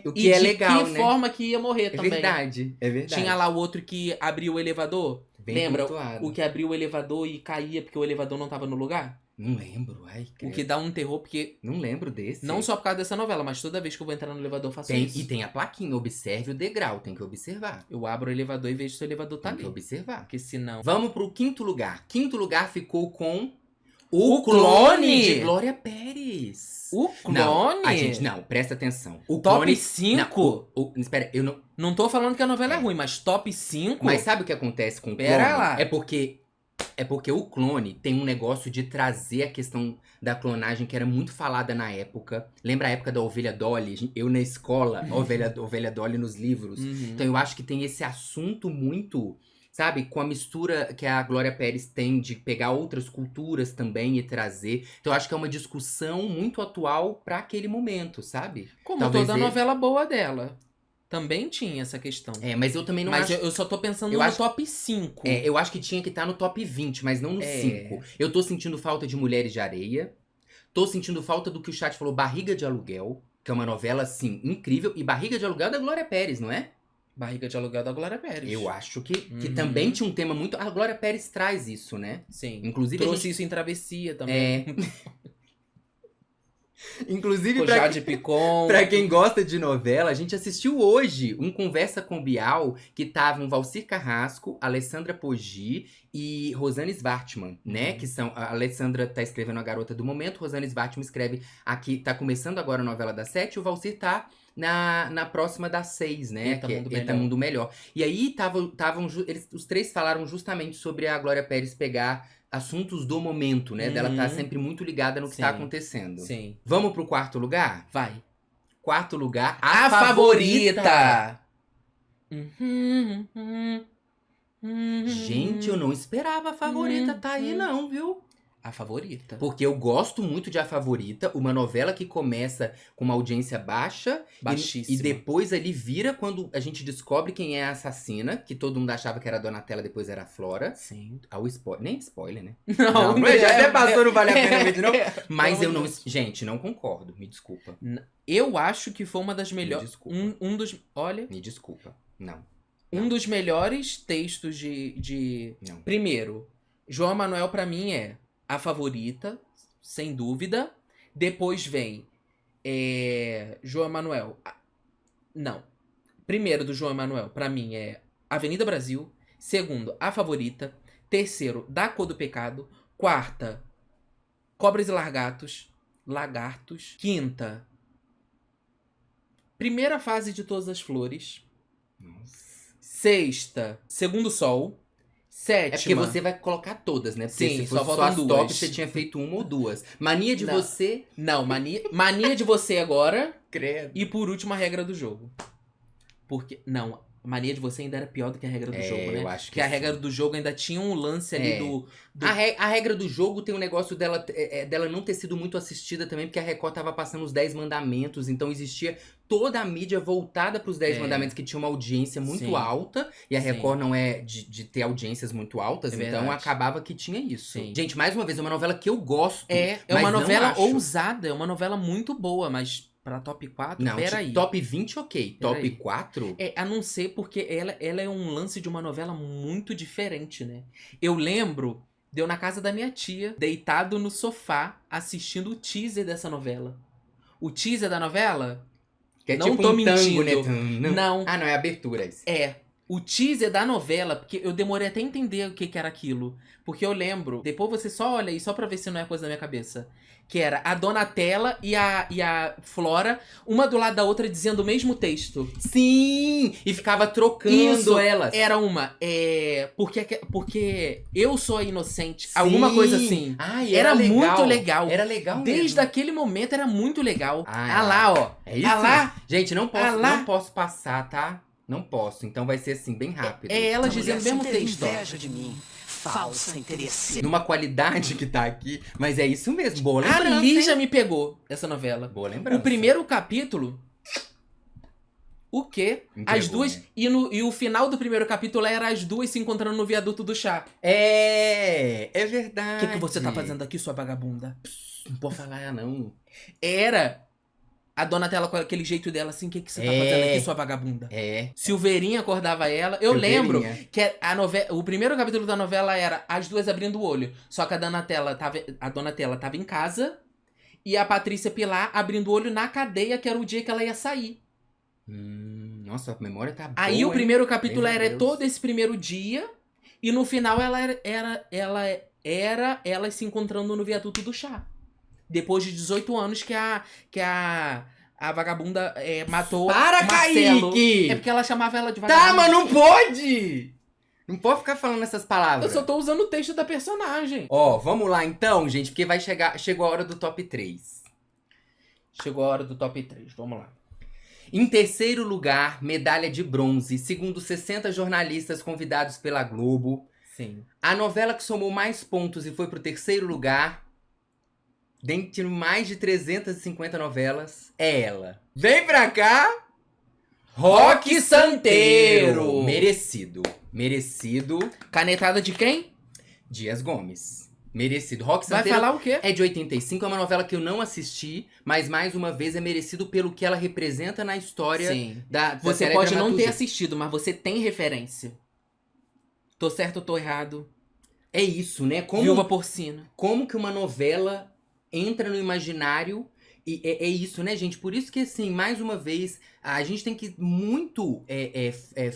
A: O que é legal, né?
B: De que forma que ia morrer também.
A: É verdade.
B: Tinha lá o outro que abriu o elevador.
A: Bem
B: Lembra?
A: pontuado.
B: O que abriu o elevador e caía porque o elevador não tava no lugar?
A: Não lembro, ai.
B: O que dá um terror, porque...
A: Não lembro desse.
B: Não só por causa dessa novela, mas toda vez que eu vou entrar no elevador eu faço isso.
A: E tem a plaquinha, observe o degrau, tem que observar.
B: Eu abro o elevador e vejo se o elevador tá ali.
A: Tem que observar.
B: Porque senão...
A: Vamos pro quinto lugar. Quinto lugar ficou com...
B: O Clone
A: de Glória Pérez.
B: O Clone?
A: Gente, não, presta atenção. O
B: top
A: Clone...
B: 5?
A: Espera, eu não...
B: Não tô falando que a novela é ruim, mas top 5?
A: Mas sabe o que acontece com o Clone?
B: Pera lá.
A: É porque o Clone tem um negócio de trazer a questão da clonagem que era muito falada na época. Lembra a época da Ovelha Dolly? Eu na escola, Ovelha Dolly nos livros. Então eu acho que tem esse assunto muito... Sabe, com a mistura que a Glória Pérez tem de pegar outras culturas também e trazer. Então eu acho que é uma discussão muito atual pra aquele momento, sabe?
B: Como talvez toda novela boa dela. Também tinha essa questão.
A: Mas eu também não
B: acho...
A: Mas
B: eu só tô pensando no top 5.
A: Eu acho que tinha que estar no top 20, mas não no 5. Eu tô sentindo falta de Mulheres de Areia. Tô sentindo falta do que o chat falou, Barriga de Aluguel. Que é uma novela, assim, incrível. E Barriga de Aluguel é da Glória Pérez, não é?
B: Barriga de Aluguel da Glória Pérez.
A: Eu acho que também tinha um tema muito... A Glória Pérez traz isso, né?
B: Sim.
A: Inclusive
B: trouxe isso em Travessia também.
A: Inclusive,
B: o Jade Picon.
A: Pra quem gosta de novela, a gente assistiu hoje um Conversa com Bial, que tava Valcir Carrasco, Alessandra Poggi e Rosane Svartman, né? Que são... A Alessandra tá escrevendo A Garota do Momento, Rosane Svartman escreve aqui... Tá começando agora a novela das 7, o Valcir tá... Na próxima das 6, né?
B: Eita
A: Mundo Melhor. E aí, os três falaram justamente sobre a Glória Pérez pegar assuntos do momento, né? Dela tá sempre muito ligada no que tá acontecendo.
B: Sim.
A: Vamos pro quarto lugar?
B: Vai.
A: Quarto lugar,
B: a favorita!
A: Gente, eu não esperava a favorita tá aí não, viu?
B: A Favorita.
A: Porque eu gosto muito de A Favorita, uma novela que começa com uma audiência baixa.
B: Baixíssima.
A: E depois ali vira quando a gente descobre quem é a assassina, que todo mundo achava que era a Donatella, depois era a Flora.
B: Sim.
A: Nem spoiler, né?
B: Não,
A: já até passou, não vale a pena ver de novo. Mas eu não... Gente, não concordo, me desculpa.
B: Eu acho que foi uma das melhores... Um dos... Olha...
A: Me desculpa, não.
B: Um dos melhores textos
A: Não.
B: Primeiro, João Emanuel pra mim é A Favorita, sem dúvida. Depois vem João Emanuel. Não. Primeiro do João Emanuel, pra mim, é Avenida Brasil. Segundo, A Favorita. Terceiro, Da Cor do Pecado. Quarta, Cobras e Lagartos. Quinta, Primeira Fase de Todas as Flores.
A: Nossa.
B: Sexta, Segundo Sol. Sétima.
A: É porque você vai colocar todas, né? Porque
B: sim,
A: se fosse
B: só as
A: duas. Top, você tinha feito uma ou duas. Mania de você...
B: Não, mania de você agora.
A: Credo.
B: E por último, A Regra do Jogo. Porque... Não, Mania de Você ainda era pior do que A Regra do Jogo, né?
A: Eu acho que
B: Porque A Regra do Jogo ainda tinha um lance ali do...
A: A Regra do Jogo tem um negócio dela não ter sido muito assistida também, porque a Record tava passando os 10 Mandamentos, então existia toda a mídia voltada pros 10 Mandamentos, que tinha uma audiência muito alta, e a Record não é de ter audiências muito altas, então acabava que tinha isso.
B: Sim.
A: Gente, mais uma vez, é uma novela que eu gosto.
B: É uma novela ousada, é uma novela muito boa, mas... Pra top 4?
A: Não,
B: peraí.
A: Top 20, ok. Top 4?
B: A não ser porque ela é um lance de uma novela muito diferente, né? Eu lembro de eu na casa da minha tia, deitado no sofá, assistindo o teaser dessa novela. O teaser da novela?
A: Que é
B: não
A: tipo
B: tô
A: um
B: mentindo.
A: Tango, né?
B: Não.
A: Ah, não, é abertura isso.
B: O teaser da novela, porque eu demorei até a entender o que era aquilo. Porque eu lembro, depois você só olha aí, só pra ver se não é coisa da minha cabeça. Que era a Donatella e a Flora, uma do lado da outra, dizendo o mesmo texto.
A: Sim! E ficava trocando elas.
B: Era uma, porque eu sou a inocente. Sim. Alguma coisa assim.
A: Era legal.
B: Muito legal.
A: Era legal mesmo.
B: Desde aquele momento era muito legal.
A: Lá,
B: ó.
A: É isso?
B: Lá.
A: Gente, não posso passar, tá? Não posso, então vai ser assim, bem rápido.
B: Ela dizendo o mesmo texto,
D: inveja de mim. Falsa interesseira.
A: Numa qualidade que tá aqui, mas é isso mesmo, boa lembrança.
B: Ali já me pegou, essa novela.
A: Boa lembrança.
B: O primeiro capítulo, o quê?
A: Entregou,
B: as duas,
A: né?
B: e o final do primeiro capítulo era as duas se encontrando no viaduto do chá.
A: É verdade.
B: O que você tá fazendo aqui, sua vagabunda?
A: Não pode falar, não.
B: Era A Donatella com aquele jeito dela, assim, o que você tá fazendo aqui, sua vagabunda? Silveirinha acordava ela. Eu lembro que o primeiro capítulo da novela era as duas abrindo o olho. Só que a Donatella tava em casa e a Patrícia Pilar abrindo o olho na cadeia, que era o dia que ela ia sair.
A: Nossa, a memória tá boa.
B: Aí o primeiro capítulo era todo esse primeiro dia e no final ela era elas se encontrando no viaduto do chá. Depois de 18 anos que a vagabunda matou o Marcelo.
A: Kaique!
B: É porque ela chamava ela de vagabunda.
A: Tá, mas não pode! Não pode ficar falando essas palavras.
B: Eu só tô usando o texto da personagem.
A: Ó, vamos lá então, gente, porque chegou a hora do top 3.
B: Chegou a hora do top 3, vamos lá.
A: Em terceiro lugar, medalha de bronze, segundo 60 jornalistas convidados pela Globo.
B: Sim.
A: A novela que somou mais pontos e foi pro terceiro lugar, dentre mais de 350 novelas, é ela. Vem pra cá! Roque Santeiro! Merecido.
B: Canetada de quem?
A: Dias Gomes. Merecido. Roque
B: Vai
A: Santeiro
B: falar o quê?
A: é de 85, é uma novela que eu não assisti, mas mais uma vez é merecido pelo que ela representa na história.
B: Sim.
A: Da
B: Você pode não ter assistido, mas você tem referência. Tô certo ou tô errado?
A: É isso, né?
B: Viúva Porcina.
A: Como que uma novela entra no imaginário e é isso, né, gente? Por isso que, assim, mais uma vez, a gente tem que muito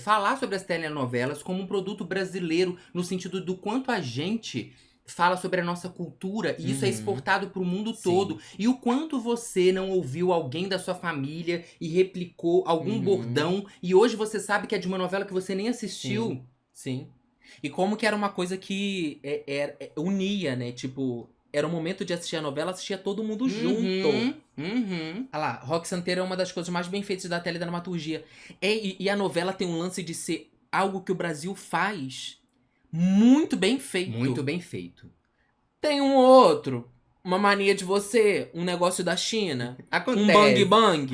A: falar sobre as telenovelas como um produto brasileiro, no sentido do quanto a gente fala sobre a nossa cultura e isso é exportado pro mundo todo. E o quanto você não ouviu alguém da sua família e replicou algum bordão e hoje você sabe que é de uma novela que você nem assistiu.
B: Sim. E como que era uma coisa que unia, né? Tipo, era o momento de assistir a novela, assistia todo mundo junto. Olha lá, Roque Santeiro é uma das coisas mais bem feitas da teledramaturgia. E a novela tem um lance de ser algo que o Brasil faz muito bem feito.
A: Muito bem feito.
B: Tem um outro, uma mania de você, um negócio da China.
A: Acontece.
B: Um bang bang.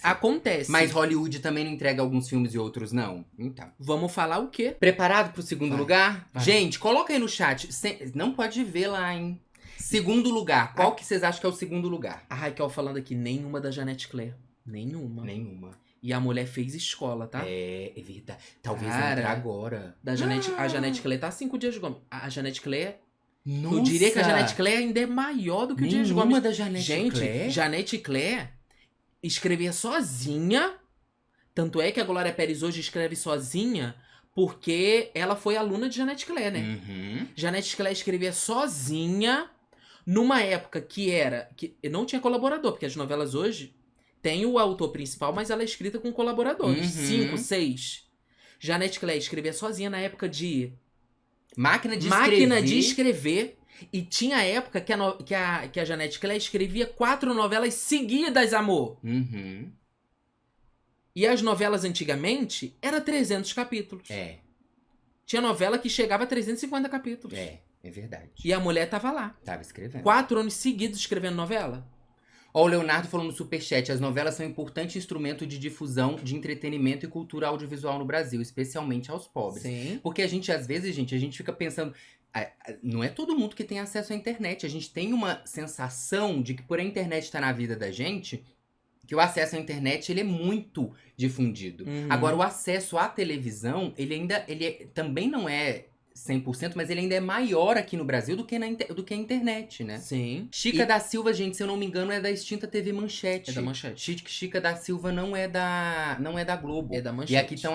A: Acontece. Mas Hollywood também não entrega alguns filmes e outros não. Então.
B: Vamos falar o quê?
A: Preparado pro segundo lugar?
B: Vai.
A: Gente, coloca aí no chat. Não pode ver lá, hein? Segundo lugar. Qual que vocês acham que é o segundo lugar?
B: A Raquel falando aqui, nenhuma da Janete Claire. Nenhuma. E a mulher fez escola, tá?
A: É verdade. Talvez
B: Cara,
A: entre agora.
B: A Janete Claire tá 5 dias Gomes. A Janete Claire,
A: Nossa!
B: eu diria que a Janete Claire ainda é maior do que o Dias Gomes.
A: Nenhuma da Janete
B: Gente,
A: Claire?
B: Janete Claire escrevia sozinha. Tanto é que a Glória Pérez hoje escreve sozinha porque ela foi aluna de Janete Claire, né? Janete Claire escrevia sozinha numa época que não tinha colaborador, porque as novelas hoje tem o autor principal, mas ela é escrita com colaboradores. 5, 6. Janete Claire escrevia sozinha na época de
A: Máquina de
B: escrever. E tinha época que a Janete Claire escrevia 4 novelas seguidas, amor. E as novelas antigamente era 300 capítulos. Tinha novela que chegava a 350 capítulos.
A: É verdade.
B: E a mulher tava lá.
A: Tava escrevendo.
B: 4 anos seguidos escrevendo novela.
A: Ó, o Leonardo falou no superchat, as novelas são um importante instrumento de difusão de entretenimento e cultura audiovisual no Brasil, especialmente aos pobres.
B: Sim.
A: Porque a gente, às vezes, a gente fica pensando, não é todo mundo que tem acesso à internet. A gente tem uma sensação de que por a internet estar na vida da gente, que o acesso à internet ele é muito difundido. Agora, o acesso à televisão, ele também não é 100%, mas ele ainda é maior aqui no Brasil do que a internet, né?
B: Sim.
A: Chica da Silva, gente, se eu não me engano, é da extinta TV Manchete.
B: É da Manchete.
A: Chica da Silva não é da Globo.
B: É da Manchete.
A: E aqui estão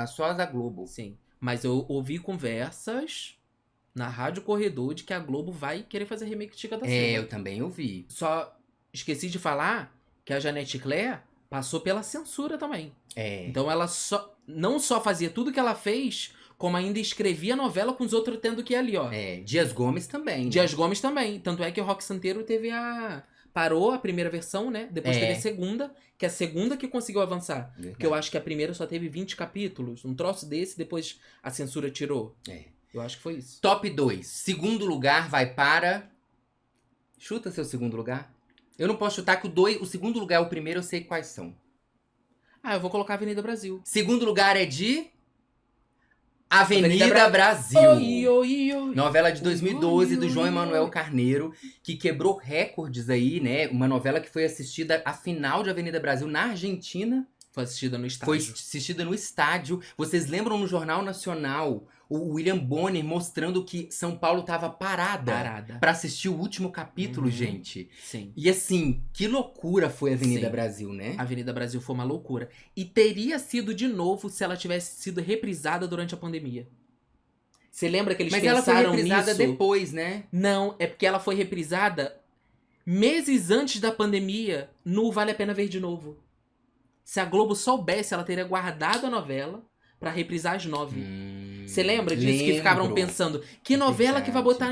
A: só as da Globo.
B: Sim. Mas eu ouvi conversas na Rádio Corredor de que a Globo vai querer fazer remake de Chica da Silva.
A: Eu também ouvi.
B: Só esqueci de falar que a Janete Claire passou pela censura também. Então ela não só fazia tudo que ela fez, como ainda escrevia novela com os outros tendo que ir ali, ó.
A: Dias Gomes também. Né?
B: Dias Gomes também. Tanto é que o Roque Santeiro parou a primeira versão, né? Depois teve a segunda, que é a segunda que conseguiu avançar.
A: Verdade.
B: Porque eu acho que a primeira só teve 20 capítulos. Um troço desse, depois a censura tirou. Eu acho que foi isso.
A: Top 2. Segundo lugar vai para... Chuta seu segundo lugar. Eu não posso chutar que o segundo lugar é o primeiro, eu sei quais são.
B: Eu vou colocar Avenida Brasil.
A: Segundo lugar é de... Avenida Brasil.
B: Oi, oi, oi.
A: Novela de 2012 do João Emanuel Carneiro, que quebrou recordes aí, né? Uma novela que foi assistida a final de Avenida Brasil na Argentina.
B: Foi assistida no estádio.
A: Foi assistida no estádio. Vocês lembram no Jornal Nacional o William Bonner mostrando que São Paulo tava parada pra assistir o último capítulo, gente?
B: Sim.
A: E assim, que loucura foi a Avenida Brasil, né?
B: A Avenida Brasil foi uma loucura. E teria sido de novo se ela tivesse sido reprisada durante a pandemia. Você lembra que eles pensaram nisso?
A: Mas ela foi reprisada depois, né?
B: Não, é porque ela foi reprisada meses antes da pandemia no Vale a Pena Ver de Novo. Se a Globo soubesse, ela teria guardado a novela pra reprisar às 9. Você lembra disso? Que ficavam pensando, que novela que vai botar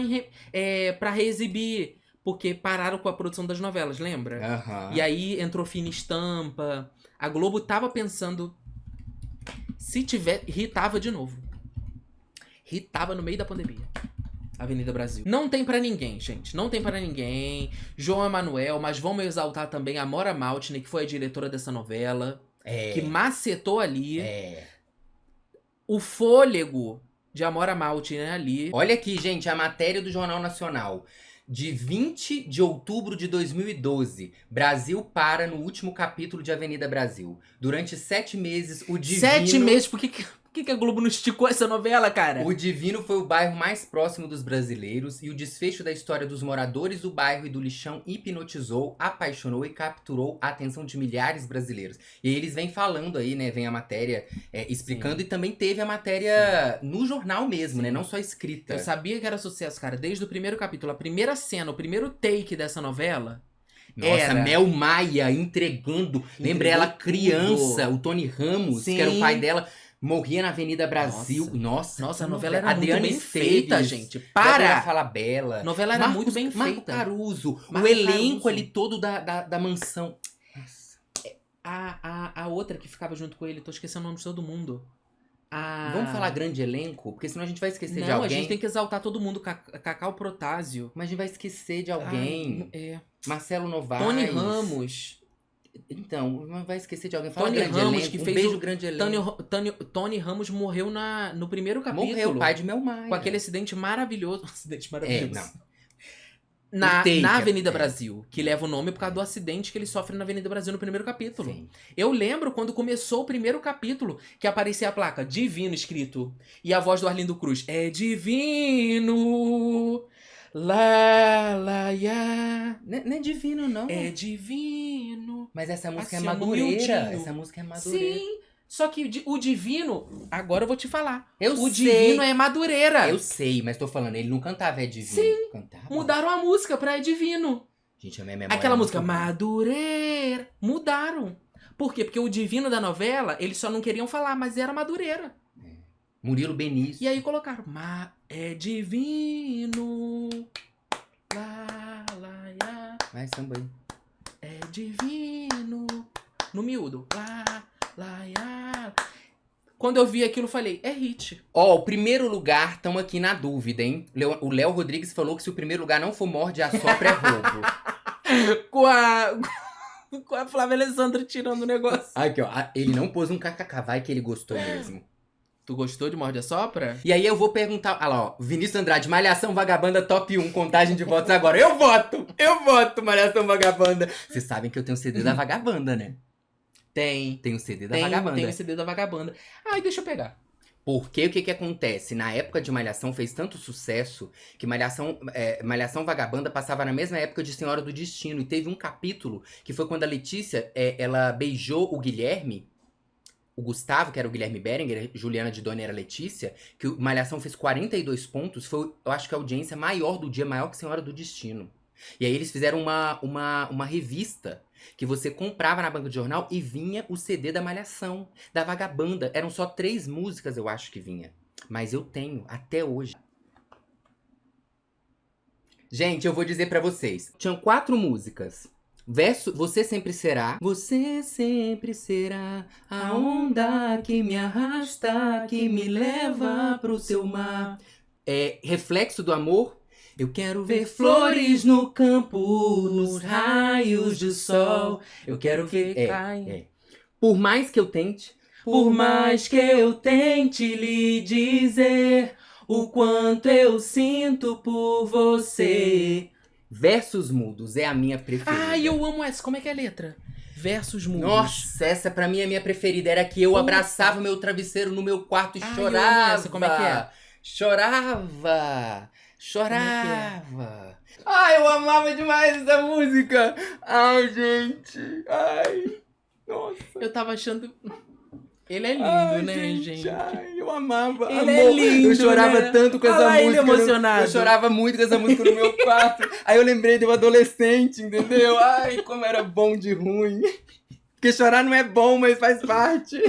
B: pra reexibir? Porque pararam com a produção das novelas, lembra? E aí entrou Fina Estampa. A Globo tava pensando, se tiver, hitava de novo. Hitava no meio da pandemia. Avenida Brasil. Não tem pra ninguém, gente. Não tem pra ninguém. João Emanuel, mas vamos exaltar também a Mora Maltner, que foi a diretora dessa novela. Que macetou ali. O fôlego de Amora Maltner ali.
A: Olha aqui, gente, a matéria do Jornal Nacional. De 20 de outubro de 2012, Brasil para no último capítulo de Avenida Brasil. Durante 7 meses, o Divino...
B: 7 meses? Por que a Globo não esticou essa novela, cara?
A: O Divino foi o bairro mais próximo dos brasileiros e o desfecho da história dos moradores do bairro e do lixão hipnotizou, apaixonou e capturou a atenção de milhares de brasileiros. E aí eles vêm falando aí, né? Vem a matéria explicando. E também teve a matéria no jornal mesmo, né? Não só escrita.
B: Eu sabia que era sucesso, cara. Desde o primeiro capítulo, a primeira cena, o primeiro take dessa novela...
A: Nossa, Mel Maia entregando. Lembra ela criança, o Tony Ramos, que era o pai dela... Morria na Avenida Brasil. Nossa,
B: a novela era muito bem feita, gente.
A: Para! Falabella.
B: A novela era muito bem
A: Marco
B: feita.
A: Caruso. O elenco ali todo da mansão.
B: Nossa. A outra que ficava junto com ele, tô esquecendo o nome de todo mundo.
A: Vamos falar grande elenco? Porque senão a gente vai esquecer de alguém.
B: Não, a gente tem que exaltar todo mundo. Cacau Protásio.
A: Mas a gente vai esquecer de alguém. Marcelo Novaes.
B: Tony Ramos.
A: Então, não vai esquecer de alguém. Fala
B: Tony
A: grande
B: Ramos,
A: elenco,
B: que
A: um
B: fez
A: beijo grande elenco.
B: Tony Ramos morreu no primeiro capítulo.
A: Morreu, o pai de Mel Maia.
B: Com aquele acidente maravilhoso.
A: Não.
B: Na Avenida Brasil, que leva o nome por causa do acidente que ele sofre na Avenida Brasil no primeiro capítulo.
A: Sim.
B: Eu lembro quando começou o primeiro capítulo, que aparecia a placa Divino escrito. E a voz do Arlindo Cruz. É divino... Lá, ya.
A: Não é divino, não.
B: É divino.
A: Mas essa música
B: assim,
A: é madureira. Essa música é madureira.
B: Sim. Só que o divino... Agora eu vou te falar.
A: O
B: divino é madureira.
A: Eu sei, mas tô falando, ele não cantava É Divino.
B: Sim.
A: Cantava.
B: Mudaram a música pra É Divino.
A: Gente, a minha memória
B: Aquela música Madureira. Mudaram. Por quê? Porque o divino da novela, eles só não queriam falar, mas era Madureira.
A: Murilo Benício.
B: E aí colocaram, é divino. Lá, ya.
A: Vai, samba aí.
B: É divino. No miúdo. Lá, ya. Quando eu vi aquilo, eu falei, é hit.
A: O primeiro lugar, estamos aqui na dúvida, hein? O Léo Rodrigues falou que se o primeiro lugar não for Morde a Sopra, é roubo.
B: com a Flávia Alessandra tirando o negócio.
A: Aqui, ó. Ele não pôs um kkk, vai que ele gostou mesmo.
B: Tu gostou de Morde a Sopra?
A: E aí eu vou perguntar... Olha lá, ó. Vinícius Andrade, Malhação Vagabanda Top 1, contagem de votos agora. Eu voto, Malhação Vagabanda. Vocês sabem que eu tenho o CD da Vagabanda, né? Tem o CD da Vagabanda.
B: Tem o CD da Vagabanda. Ai, deixa eu pegar.
A: Porque o que acontece? Na época de Malhação fez tanto sucesso que Malhação Vagabanda passava na mesma época de Senhora do Destino. E teve um capítulo que foi quando a Letícia, ela beijou o Guilherme, o Gustavo, que era o Guilherme Berenguer, Juliana de Dona era a Letícia, que o Malhação fez 42 pontos, foi, eu acho que a audiência maior do dia, maior que Senhora do Destino. E aí eles fizeram uma revista que você comprava na banca de jornal e vinha o CD da Malhação, da Vagabanda. Eram só 3 músicas, eu acho que vinha. Mas eu tenho, até hoje. Gente, eu vou dizer pra vocês. Tinham 4 músicas. Verso, você sempre será a onda que me arrasta, que me leva pro seu mar. Reflexo do amor. Eu quero ver flores no campo, nos raios de sol. Eu quero ver... Por mais que eu tente,
B: Por mais que eu tente lhe dizer o quanto eu sinto por você.
A: Versos Mudos é a minha preferida.
B: Ai, eu amo essa. Como é que é a letra? Versos Mudos.
A: Nossa, essa pra mim é a minha preferida. Era que eu abraçava o meu travesseiro no meu quarto e chorava.
B: Eu amo essa. Como é que é?
A: Chorava. Ai, eu amava demais essa música. Ai, gente. Ai, nossa.
B: Eu tava achando... Ele é lindo, né, gente?
A: Ai, eu amava.
B: Ele é lindo,
A: eu chorava tanto com essa música.
B: Ele emocionado.
A: Eu chorava muito com essa música no meu quarto. Aí eu lembrei de um adolescente, entendeu? Ai, como era bom de ruim. Porque chorar não é bom, mas faz parte.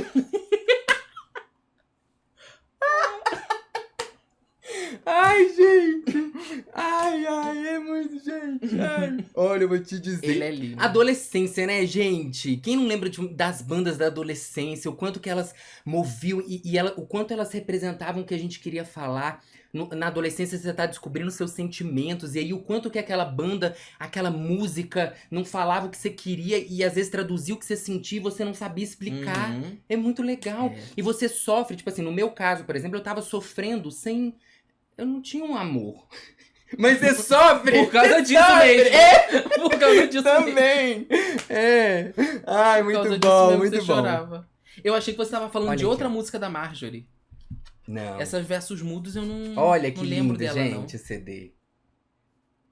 A: Ai, gente. Ai, é muito, gente. Ai. Olha, eu vou te dizer.
B: Ele é lindo.
A: Adolescência, né, gente? Quem não lembra das bandas da adolescência? O quanto que elas moviam o quanto elas representavam o que a gente queria falar. Na adolescência você tá descobrindo seus sentimentos. E aí o quanto que aquela banda, aquela música não falava o que você queria. E às vezes traduzia o que você sentia e você não sabia explicar.
B: Uhum.
A: É muito legal.
B: É.
A: E você sofre, tipo assim, no meu caso, por exemplo, eu tava sofrendo sem... Eu não tinha um amor. Mas você sofre!
B: Por causa disso mesmo. Por causa disso
A: também. É. Ai, muito bom, muito bom.
B: Chorava. Eu achei que você tava falando
A: Olha
B: de
A: aqui,
B: outra
A: ó.
B: música da Marjorie.
A: Não.
B: Essas Versos Mudos eu não,
A: Olha que
B: não lembro
A: lindo,
B: dela,
A: gente, o CD.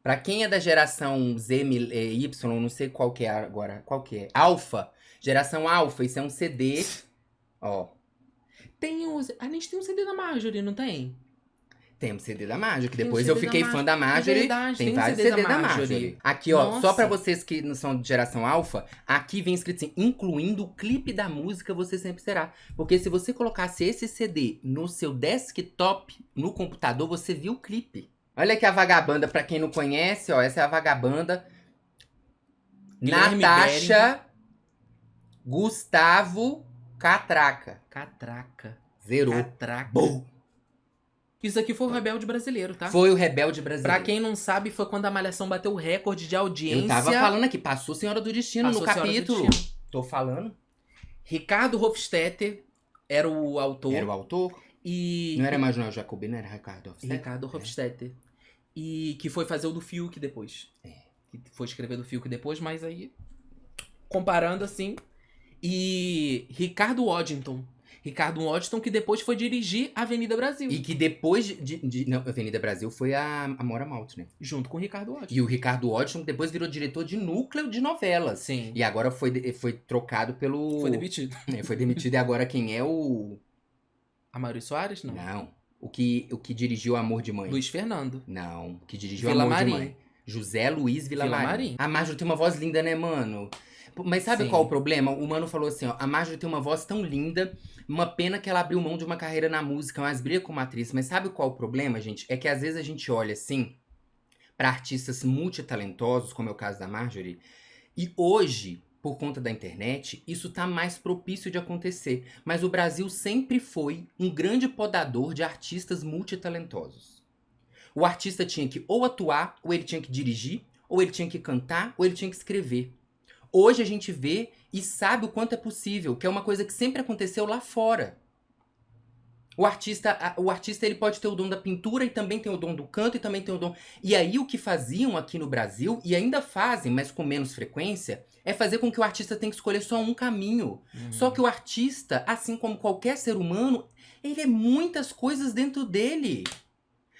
A: Pra quem é da geração Z, Y, não sei qual que é agora. Qual que é? Alpha. Geração Alpha, isso é um CD. Ó.
B: A gente tem um CD da Marjorie, não tem?
A: Tem um CD da Marjorie, que
B: Tem um
A: depois
B: CD
A: eu fiquei
B: da
A: fã da Marjorie.
B: É verdade,
A: tem
B: tem um
A: vários
B: CD
A: CD
B: da
A: da
B: Marjorie.
A: Marjorie. Aqui, ó,
B: Nossa.
A: só pra vocês que não são de geração alfa, aqui vem escrito assim, incluindo o clipe da música Você Sempre Será. Porque se você colocasse esse CD no seu desktop, no computador, você viu o clipe. Olha aqui a Vagabanda, pra quem não conhece, ó, essa é a Vagabanda.
B: Guilherme
A: Natasha, Gustavo, Catraca.
B: Catraca.
A: Zerou.
B: Catraca.
A: Bum.
B: Isso aqui foi o Rebelde Brasileiro, tá?
A: Foi o Rebelde Brasileiro.
B: Pra quem não sabe, foi quando a Malhação bateu o recorde de audiência.
A: Eu tava falando aqui, passou Senhora do Destino
B: Passou
A: no
B: Senhora do
A: capítulo.
B: Destino.
A: Tô falando.
B: Ricardo Hofstetter era o autor.
A: Era o autor?
B: E...
A: Não era Emanuel Jacobino, era Ricardo Hofstetter?
B: Ricardo Hofstetter. E que foi fazer o do Fiuk depois. Que foi escrever do Fiuk depois, mas aí... Comparando assim... E Ricardo Waddington. Ricardo Waddington, que depois foi dirigir Avenida Brasil.
A: E que depois não, Avenida Brasil foi a Amora Malt, né?
B: Junto com o Ricardo Waddington.
A: E o Ricardo Waddington depois virou diretor de núcleo de novelas.
B: Sim.
A: E agora foi trocado pelo...
B: Foi demitido.
A: Foi demitido e agora quem é o...
B: Amaury Soares? Não.
A: Não. O que dirigiu Amor de Mãe.
B: Luiz Fernando.
A: Não. O que dirigiu
B: Vila
A: Amor
B: Marim.
A: de Mãe. José Luiz Villamarim.
B: Villamarim.
A: A Marjorie tem uma voz linda, né, mano? Mas sabe
B: Sim.
A: qual o problema? O mano falou assim, ó, a Marjorie tem uma voz tão linda, uma pena que ela abriu mão de uma carreira na música, mas brilha como atriz. Mas sabe qual o problema, gente? É que às vezes a gente olha assim pra artistas multitalentosos, como é o caso da Marjorie, e hoje, por conta da internet, isso tá mais propício de acontecer. Mas o Brasil sempre foi um grande podador de artistas multitalentosos. O artista tinha que ou atuar, ou ele tinha que dirigir, ou ele tinha que cantar, ou ele tinha que escrever. Hoje a gente vê e sabe o quanto é possível, que é uma coisa que sempre aconteceu lá fora. O artista ele pode ter o dom da pintura e também tem o dom do canto e também tem o dom... E aí o que faziam aqui no Brasil, e ainda fazem, mas com menos frequência, é fazer com que o artista tenha que escolher só um caminho. Só que o artista, assim como qualquer ser humano, ele é muitas coisas dentro dele.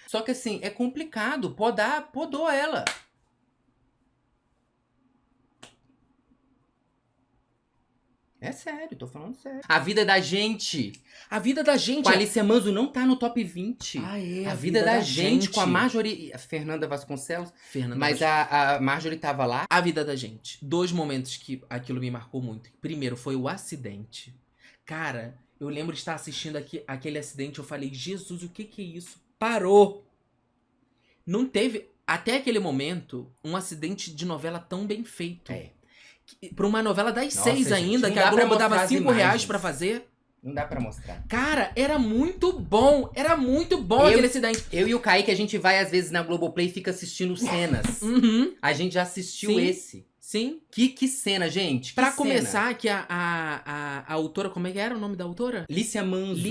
A: Só que assim, é complicado, podou ela. É sério, tô falando sério. A Vida da Gente.
B: A Vida da Gente.
A: Com a Alicia Manso não tá no top 20.
B: Ah, é.
A: A Vida da Gente com a Marjorie... A Fernanda Vasconcelos. Mas a Marjorie tava lá.
B: A Vida da Gente. 2 momentos que aquilo me marcou muito. Primeiro foi o acidente. Cara, eu lembro de estar assistindo aquele acidente. Eu falei, Jesus, o que é isso? Parou. Não teve, até aquele momento, um acidente de novela tão bem feito.
A: É.
B: Pra uma novela das
A: Nossa,
B: 6 ainda,
A: gente,
B: que a Globo dava
A: mostrar as
B: R$5
A: imagens.
B: pra fazer.
A: Não dá pra mostrar.
B: Cara, era muito bom. Era muito bom aquele acidente.
A: Eu e o Kaique, a gente vai às vezes na Globoplay e fica assistindo cenas.
B: Uhum.
A: A gente já assistiu
B: Sim.
A: esse.
B: Sim.
A: Que cena, gente.
B: Pra começar, que a autora, como é que era o nome da autora?
A: Lícia Manzo.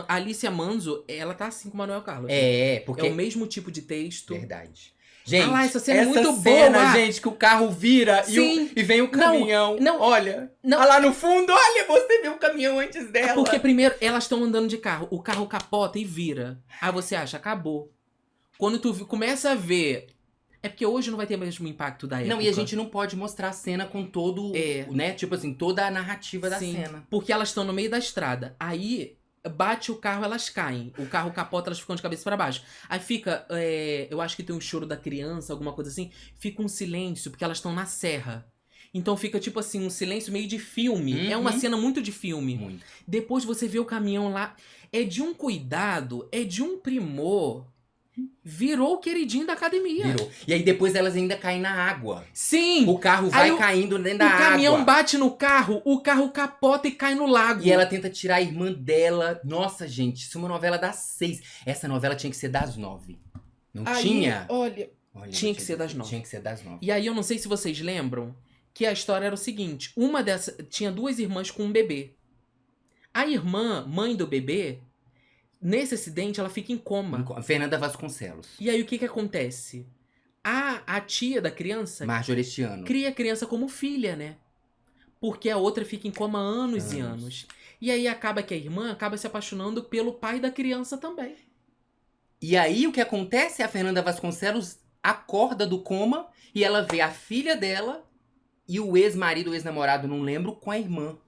B: A Lícia Manzo, ela tá assim com o Manuel Carlos.
A: Porque...
B: É o mesmo tipo de texto.
A: Verdade. Gente,
B: essa cena é muito
A: cena,
B: boa.
A: gente, que o carro vira e vem o caminhão. Olha lá no fundo, olha, você viu o caminhão antes dela.
B: Porque primeiro, elas estão andando de carro, o carro capota e vira. Aí você acha, acabou. Quando tu começa a ver... É porque hoje não vai ter o mesmo impacto da época.
A: Não, e a gente não pode mostrar a cena com todo, né? Tipo assim, toda a narrativa da cena.
B: Porque elas estão no meio da estrada. Aí... bate o carro, elas caem. O carro capota, elas ficam de cabeça pra baixo. Aí fica, eu acho que tem um choro da criança, alguma coisa assim. Fica um silêncio, porque elas estão na serra. Então fica tipo assim, um silêncio meio de filme. É uma cena muito de filme.
A: Muito.
B: Depois você vê o caminhão lá. É de um cuidado, é de um primor. Virou o queridinho da academia.
A: Virou. E aí depois elas ainda caem na água.
B: Sim!
A: O carro vai caindo dentro da água.
B: O caminhão bate no carro, o carro capota e cai no lago.
A: E ela tenta tirar a irmã dela. Nossa, gente, isso é uma novela das 6. Essa novela tinha que ser das 9. Não tinha?
B: Olha, tinha que ser das 9.
A: Tinha que ser das 9.
B: E aí eu não sei se vocês lembram que a história era o seguinte. Uma dessas... Tinha 2 irmãs com um bebê. A irmã, mãe do bebê... Nesse acidente, ela fica em coma.
A: Fernanda Vasconcelos.
B: E aí, o que acontece? A tia da criança...
A: Marjorie este ano.
B: Cria a criança como filha, né? Porque a outra fica em coma anos e anos. E aí, acaba que a irmã acaba se apaixonando pelo pai da criança também.
A: E aí, o que acontece? A Fernanda Vasconcelos acorda do coma e ela vê a filha dela e o ex-marido, o ex-namorado, não lembro, com a irmã.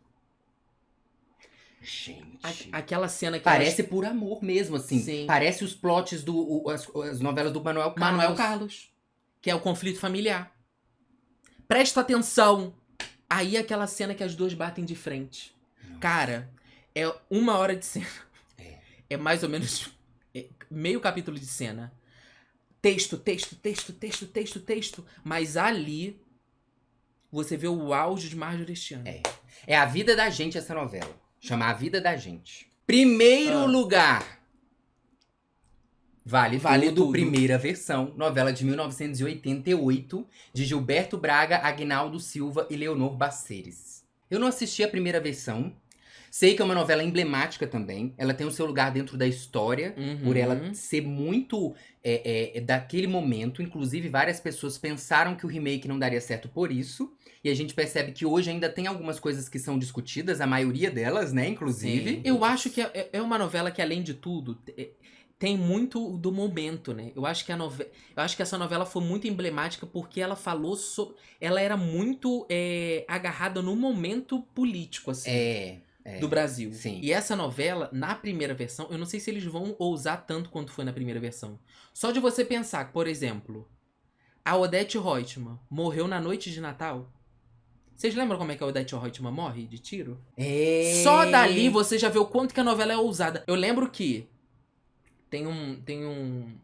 A: Gente.
B: Aquela cena que
A: parece por amor mesmo, assim.
B: Sim.
A: Parece os plots as novelas do Manuel Carlos.
B: Manuel Carlos. Que é o conflito familiar. Presta atenção. Aí aquela cena que as duas batem de frente. Nossa. Cara, é 1 hora de cena. É mais ou menos meio capítulo de cena. Texto. Mas ali você vê o auge de Marjorie este ano.
A: É a vida da gente essa novela. Chama A Vida da Gente. Primeiro lugar. Vale tudo. Primeira versão. Novela de 1988. De Gilberto Braga, Aguinaldo Silva e Leonor Baceres. Eu não assisti a primeira versão. Sei que é uma novela emblemática também. Ela tem o seu lugar dentro da história. Por ela ser muito daquele momento. Inclusive, várias pessoas pensaram que o remake não daria certo por isso. E a gente percebe que hoje ainda tem algumas coisas que são discutidas, a maioria delas, né, inclusive.
B: Sim. Eu acho que é uma novela que, além de tudo, tem muito do momento, né? Eu acho que essa novela foi muito emblemática porque ela falou sobre... Ela era muito agarrada no momento político, assim, do Brasil.
A: Sim.
B: E essa novela, na primeira versão, eu não sei se eles vão ousar tanto quanto foi na primeira versão. Só de você pensar, por exemplo, a Odete Roitman morreu na noite de Natal. Vocês lembram como é que a Odete Roitman morre de tiro? Só dali você já vê o quanto que a novela é ousada. Eu lembro que tem um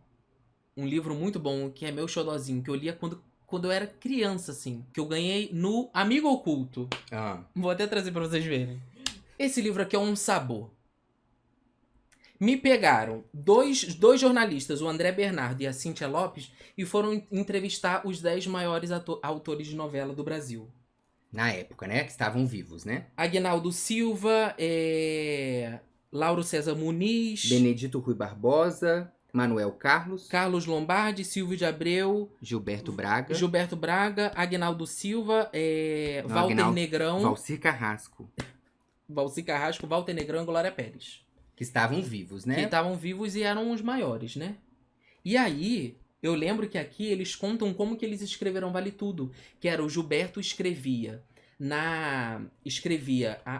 B: livro muito bom, que é meu xodozinho, que eu lia quando eu era criança, assim. Que eu ganhei no Amigo Oculto. Vou até trazer pra vocês verem. Esse livro aqui é um sabor. Me pegaram dois jornalistas, o André Bernardo e a Cíntia Lopes, e foram entrevistar os 10 maiores autores de novela do Brasil.
A: Na época, né? Que estavam vivos, né?
B: Aguinaldo Silva, Lauro César Muniz,
A: Benedito Rui Barbosa, Manuel Carlos,
B: Carlos Lombardi, Silvio de Abreu,
A: Gilberto Braga,
B: Aguinaldo Silva, Walter Negrão,
A: Valcir Carrasco,
B: Walter Negrão e Glória Pérez.
A: Que estavam vivos, né?
B: Que estavam vivos e eram os maiores, né? E aí, eu lembro que aqui eles contam como que eles escreveram Vale Tudo. Que era o Gilberto escrevia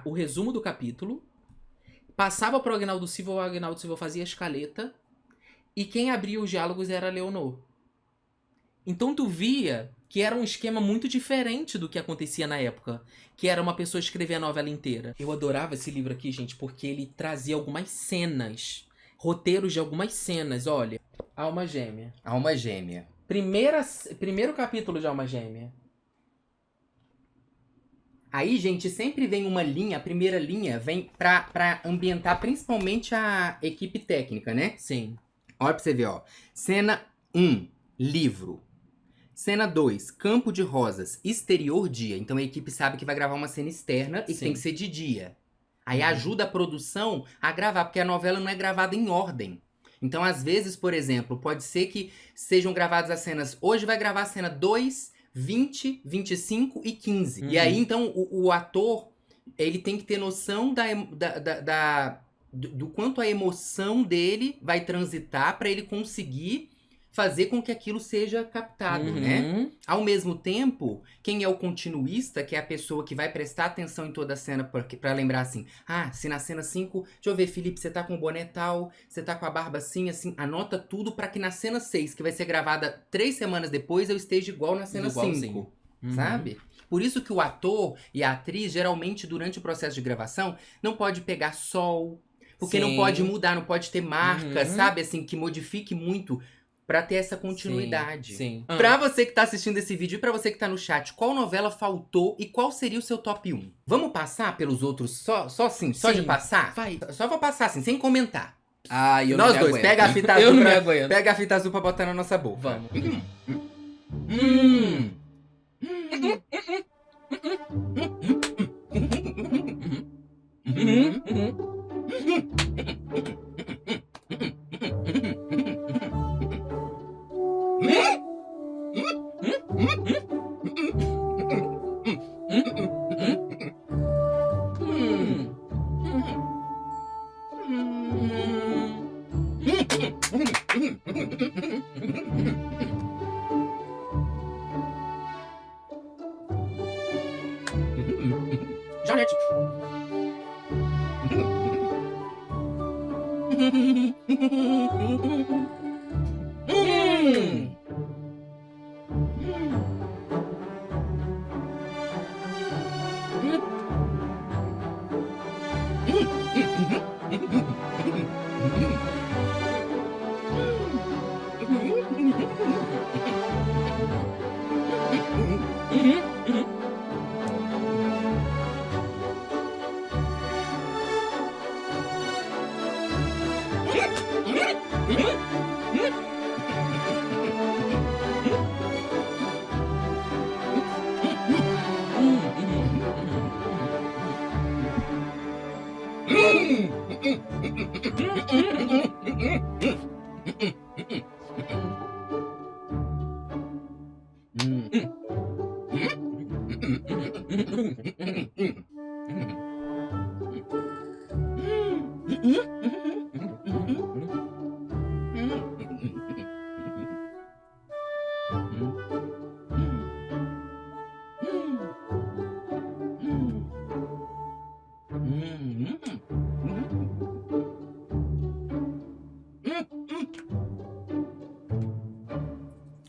B: o resumo do capítulo, passava pro Aguinaldo Silva, o Aguinaldo Silva fazia a escaleta, e quem abria os diálogos era a Leonor. Então tu via que era um esquema muito diferente do que acontecia na época, que era uma pessoa escrever a novela inteira. Eu adorava esse livro aqui, gente, porque ele trazia algumas cenas, roteiros de algumas cenas, olha. Alma Gêmea.
A: Alma Gêmea.
B: Primeiro capítulo de Alma Gêmea.
A: Aí, gente, sempre vem uma linha, a primeira linha vem pra ambientar principalmente a equipe técnica, né?
B: Sim.
A: Olha pra você ver, ó. Cena 1, livro. Cena 2, Campo de Rosas, exterior dia. Então a equipe sabe que vai gravar uma cena externa e que tem que ser de dia. Aí ajuda a produção a gravar, porque a novela não é gravada em ordem. Então, às vezes, por exemplo, pode ser que sejam gravadas as cenas... Hoje vai gravar a cena 2, 20, 25 e 15. E aí, então, o ator, ele tem que ter noção do quanto a emoção dele vai transitar pra ele conseguir fazer com que aquilo seja captado, né? Ao mesmo tempo, quem é o continuista, que é a pessoa que vai prestar atenção em toda a cena pra lembrar assim, se na cena 5, deixa eu ver, Felipe, você tá com o boné tal, você tá com a barba assim, anota tudo pra que na cena 6, que vai ser gravada 3 semanas depois, eu esteja igual na cena 5, sabe? Por isso que o ator e a atriz, geralmente, durante o processo de gravação, não pode pegar sol, porque não pode mudar, não pode ter marca, sabe? Assim, que modifique muito pra ter essa continuidade.
B: Sim.
A: Pra você que tá assistindo esse vídeo e pra você que tá no chat, qual novela faltou e qual seria o seu top 1? Vamos passar pelos outros só assim? Só de passar?
B: Vai.
A: Só vou passar assim, sem comentar.
B: Eu
A: Nós
B: não me
A: dois,
B: aguento.
A: pega a fita azul.
B: Eu não me aguento.
A: Pega a fita azul pra botar na nossa boca.
B: Vamos.
A: Janete.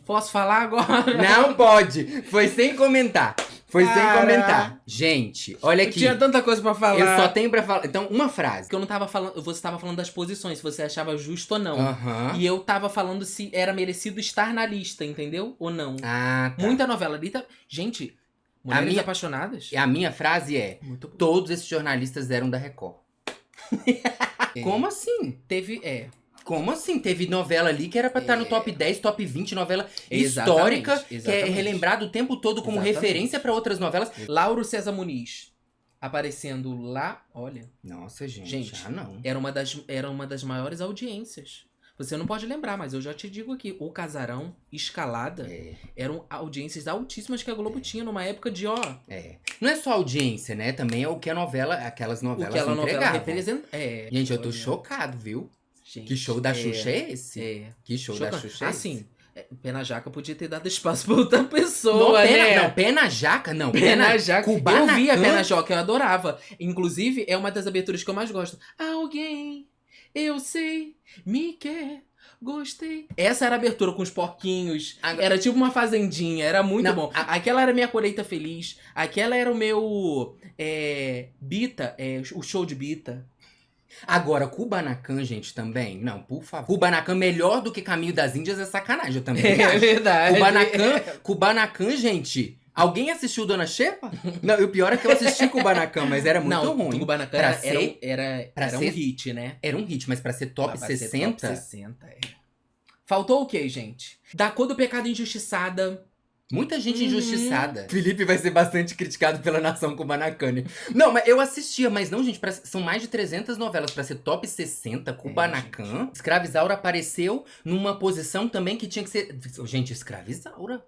B: Posso falar agora?
A: Não pode. Foi sem comentar. Foi sem comentar. Gente, olha aqui.
B: Tinha tanta coisa pra falar.
A: Eu só tenho pra falar. Então, uma frase.
B: Que eu não tava falando. Você tava falando das posições, se você achava justo ou não.
A: Aham.
B: E eu tava falando se era merecido estar na lista, entendeu? Ou não.
A: Ah, tá.
B: Muita novela ali tá. Gente, Mulheres Apaixonadas.
A: A minha frase é:
B: Muito bom.
A: todos esses jornalistas eram da Record. Como assim?
B: Teve.
A: Como assim? Teve novela ali que era pra estar no top 10, top 20, novela
B: Exatamente,
A: histórica, que é
B: exatamente.
A: relembrada o tempo todo como
B: Exatamente.
A: referência pra outras novelas.
B: Lauro César Muniz aparecendo lá, olha.
A: Nossa, gente, não.
B: Era uma das maiores audiências. Você não pode lembrar, mas eu já te digo aqui, O Casarão, Escalada, eram audiências altíssimas que a Globo tinha numa época de,
A: Não é só audiência, né? Também é o que a novela, aquelas novelas
B: o que ela novela
A: entregavam.
B: representa.
A: Gente, eu tô
B: olha.
A: chocado, viu?
B: Gente,
A: Que show da Xuxa é esse? Que show da Xuxa é esse?
B: Assim, Pé na Jaca podia ter dado espaço pra outra pessoa, né?
A: Pé na Jaca, não.
B: Pé na Jaca.
A: Kubanacan.
B: Eu via Pé na Jaca, eu adorava. Inclusive, é uma das aberturas que eu mais gosto. Alguém, eu sei, me quer, gostei. Essa era a abertura com os porquinhos. Era tipo uma fazendinha, era muito bom. Aquela era a minha colheita feliz. Aquela era o meu Bita, o show de Bita.
A: Agora, Kubanacan, gente, também. Não, por favor. Kubanacan melhor do que Caminho das Índias é sacanagem, eu também acho.
B: É verdade.
A: Kubanacan, gente. Alguém assistiu Dona Xepa? Não, e o pior é que eu assisti Kubanacan, mas era muito ruim.
B: O Kubanacan era um hit, né?
A: Era um hit, mas pra ser top 60...
B: Top 60, Faltou o quê, gente? Da Cor do Pecado Injustiçada.
A: Muita gente injustiçada. Felipe vai ser bastante criticado pela nação Kubanacan. Não, mas eu assistia, mas não, gente. São mais de 300 novelas pra ser top 60. Kubanacan. Escravizaura apareceu numa posição também que tinha que ser... Gente, Escravizaura.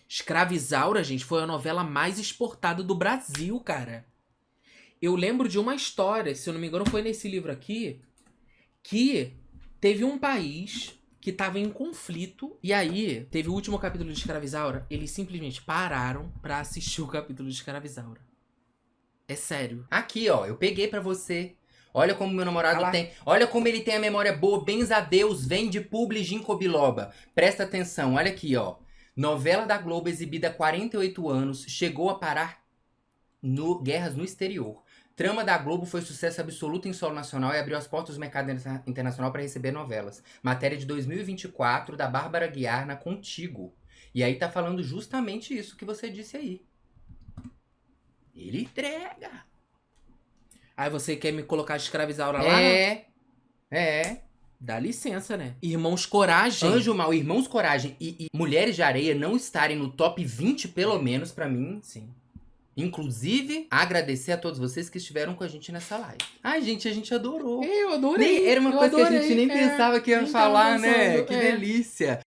B: Escravizaura, gente, foi a novela mais exportada do Brasil, cara. Eu lembro de uma história, se eu não me engano foi nesse livro aqui, que teve um país... que tava em conflito. E aí, teve o último capítulo de Escravizaura. Eles simplesmente pararam pra assistir o capítulo de Escravizaura. É sério.
A: Aqui, ó. Eu peguei pra você. Olha como meu namorado tem... Olha como ele tem a memória boa. Bens a Deus. Vem de publi ginkgo biloba. Presta atenção. Olha aqui, ó. Novela da Globo exibida há 48 anos. Chegou a parar no Guerras no Exterior. Trama da Globo foi sucesso absoluto em solo nacional e abriu as portas do mercado internacional para receber novelas. Matéria de 2024 da Bárbara Guiar na Contigo. E aí tá falando justamente isso que você disse aí. Ele entrega.
B: Aí você quer me colocar Escravizaura lá?
A: É.
B: Dá licença, né? Irmãos Coragem.
A: Anjo Mal, Irmãos Coragem e Mulheres de Areia não estarem no top 20 pelo menos pra mim, sim. Inclusive, agradecer a todos vocês que estiveram com a gente nessa live. Ai, gente, a gente adorou.
B: Eu adorei.
A: Era uma coisa que a gente nem pensava que ia falar, né? Que delícia.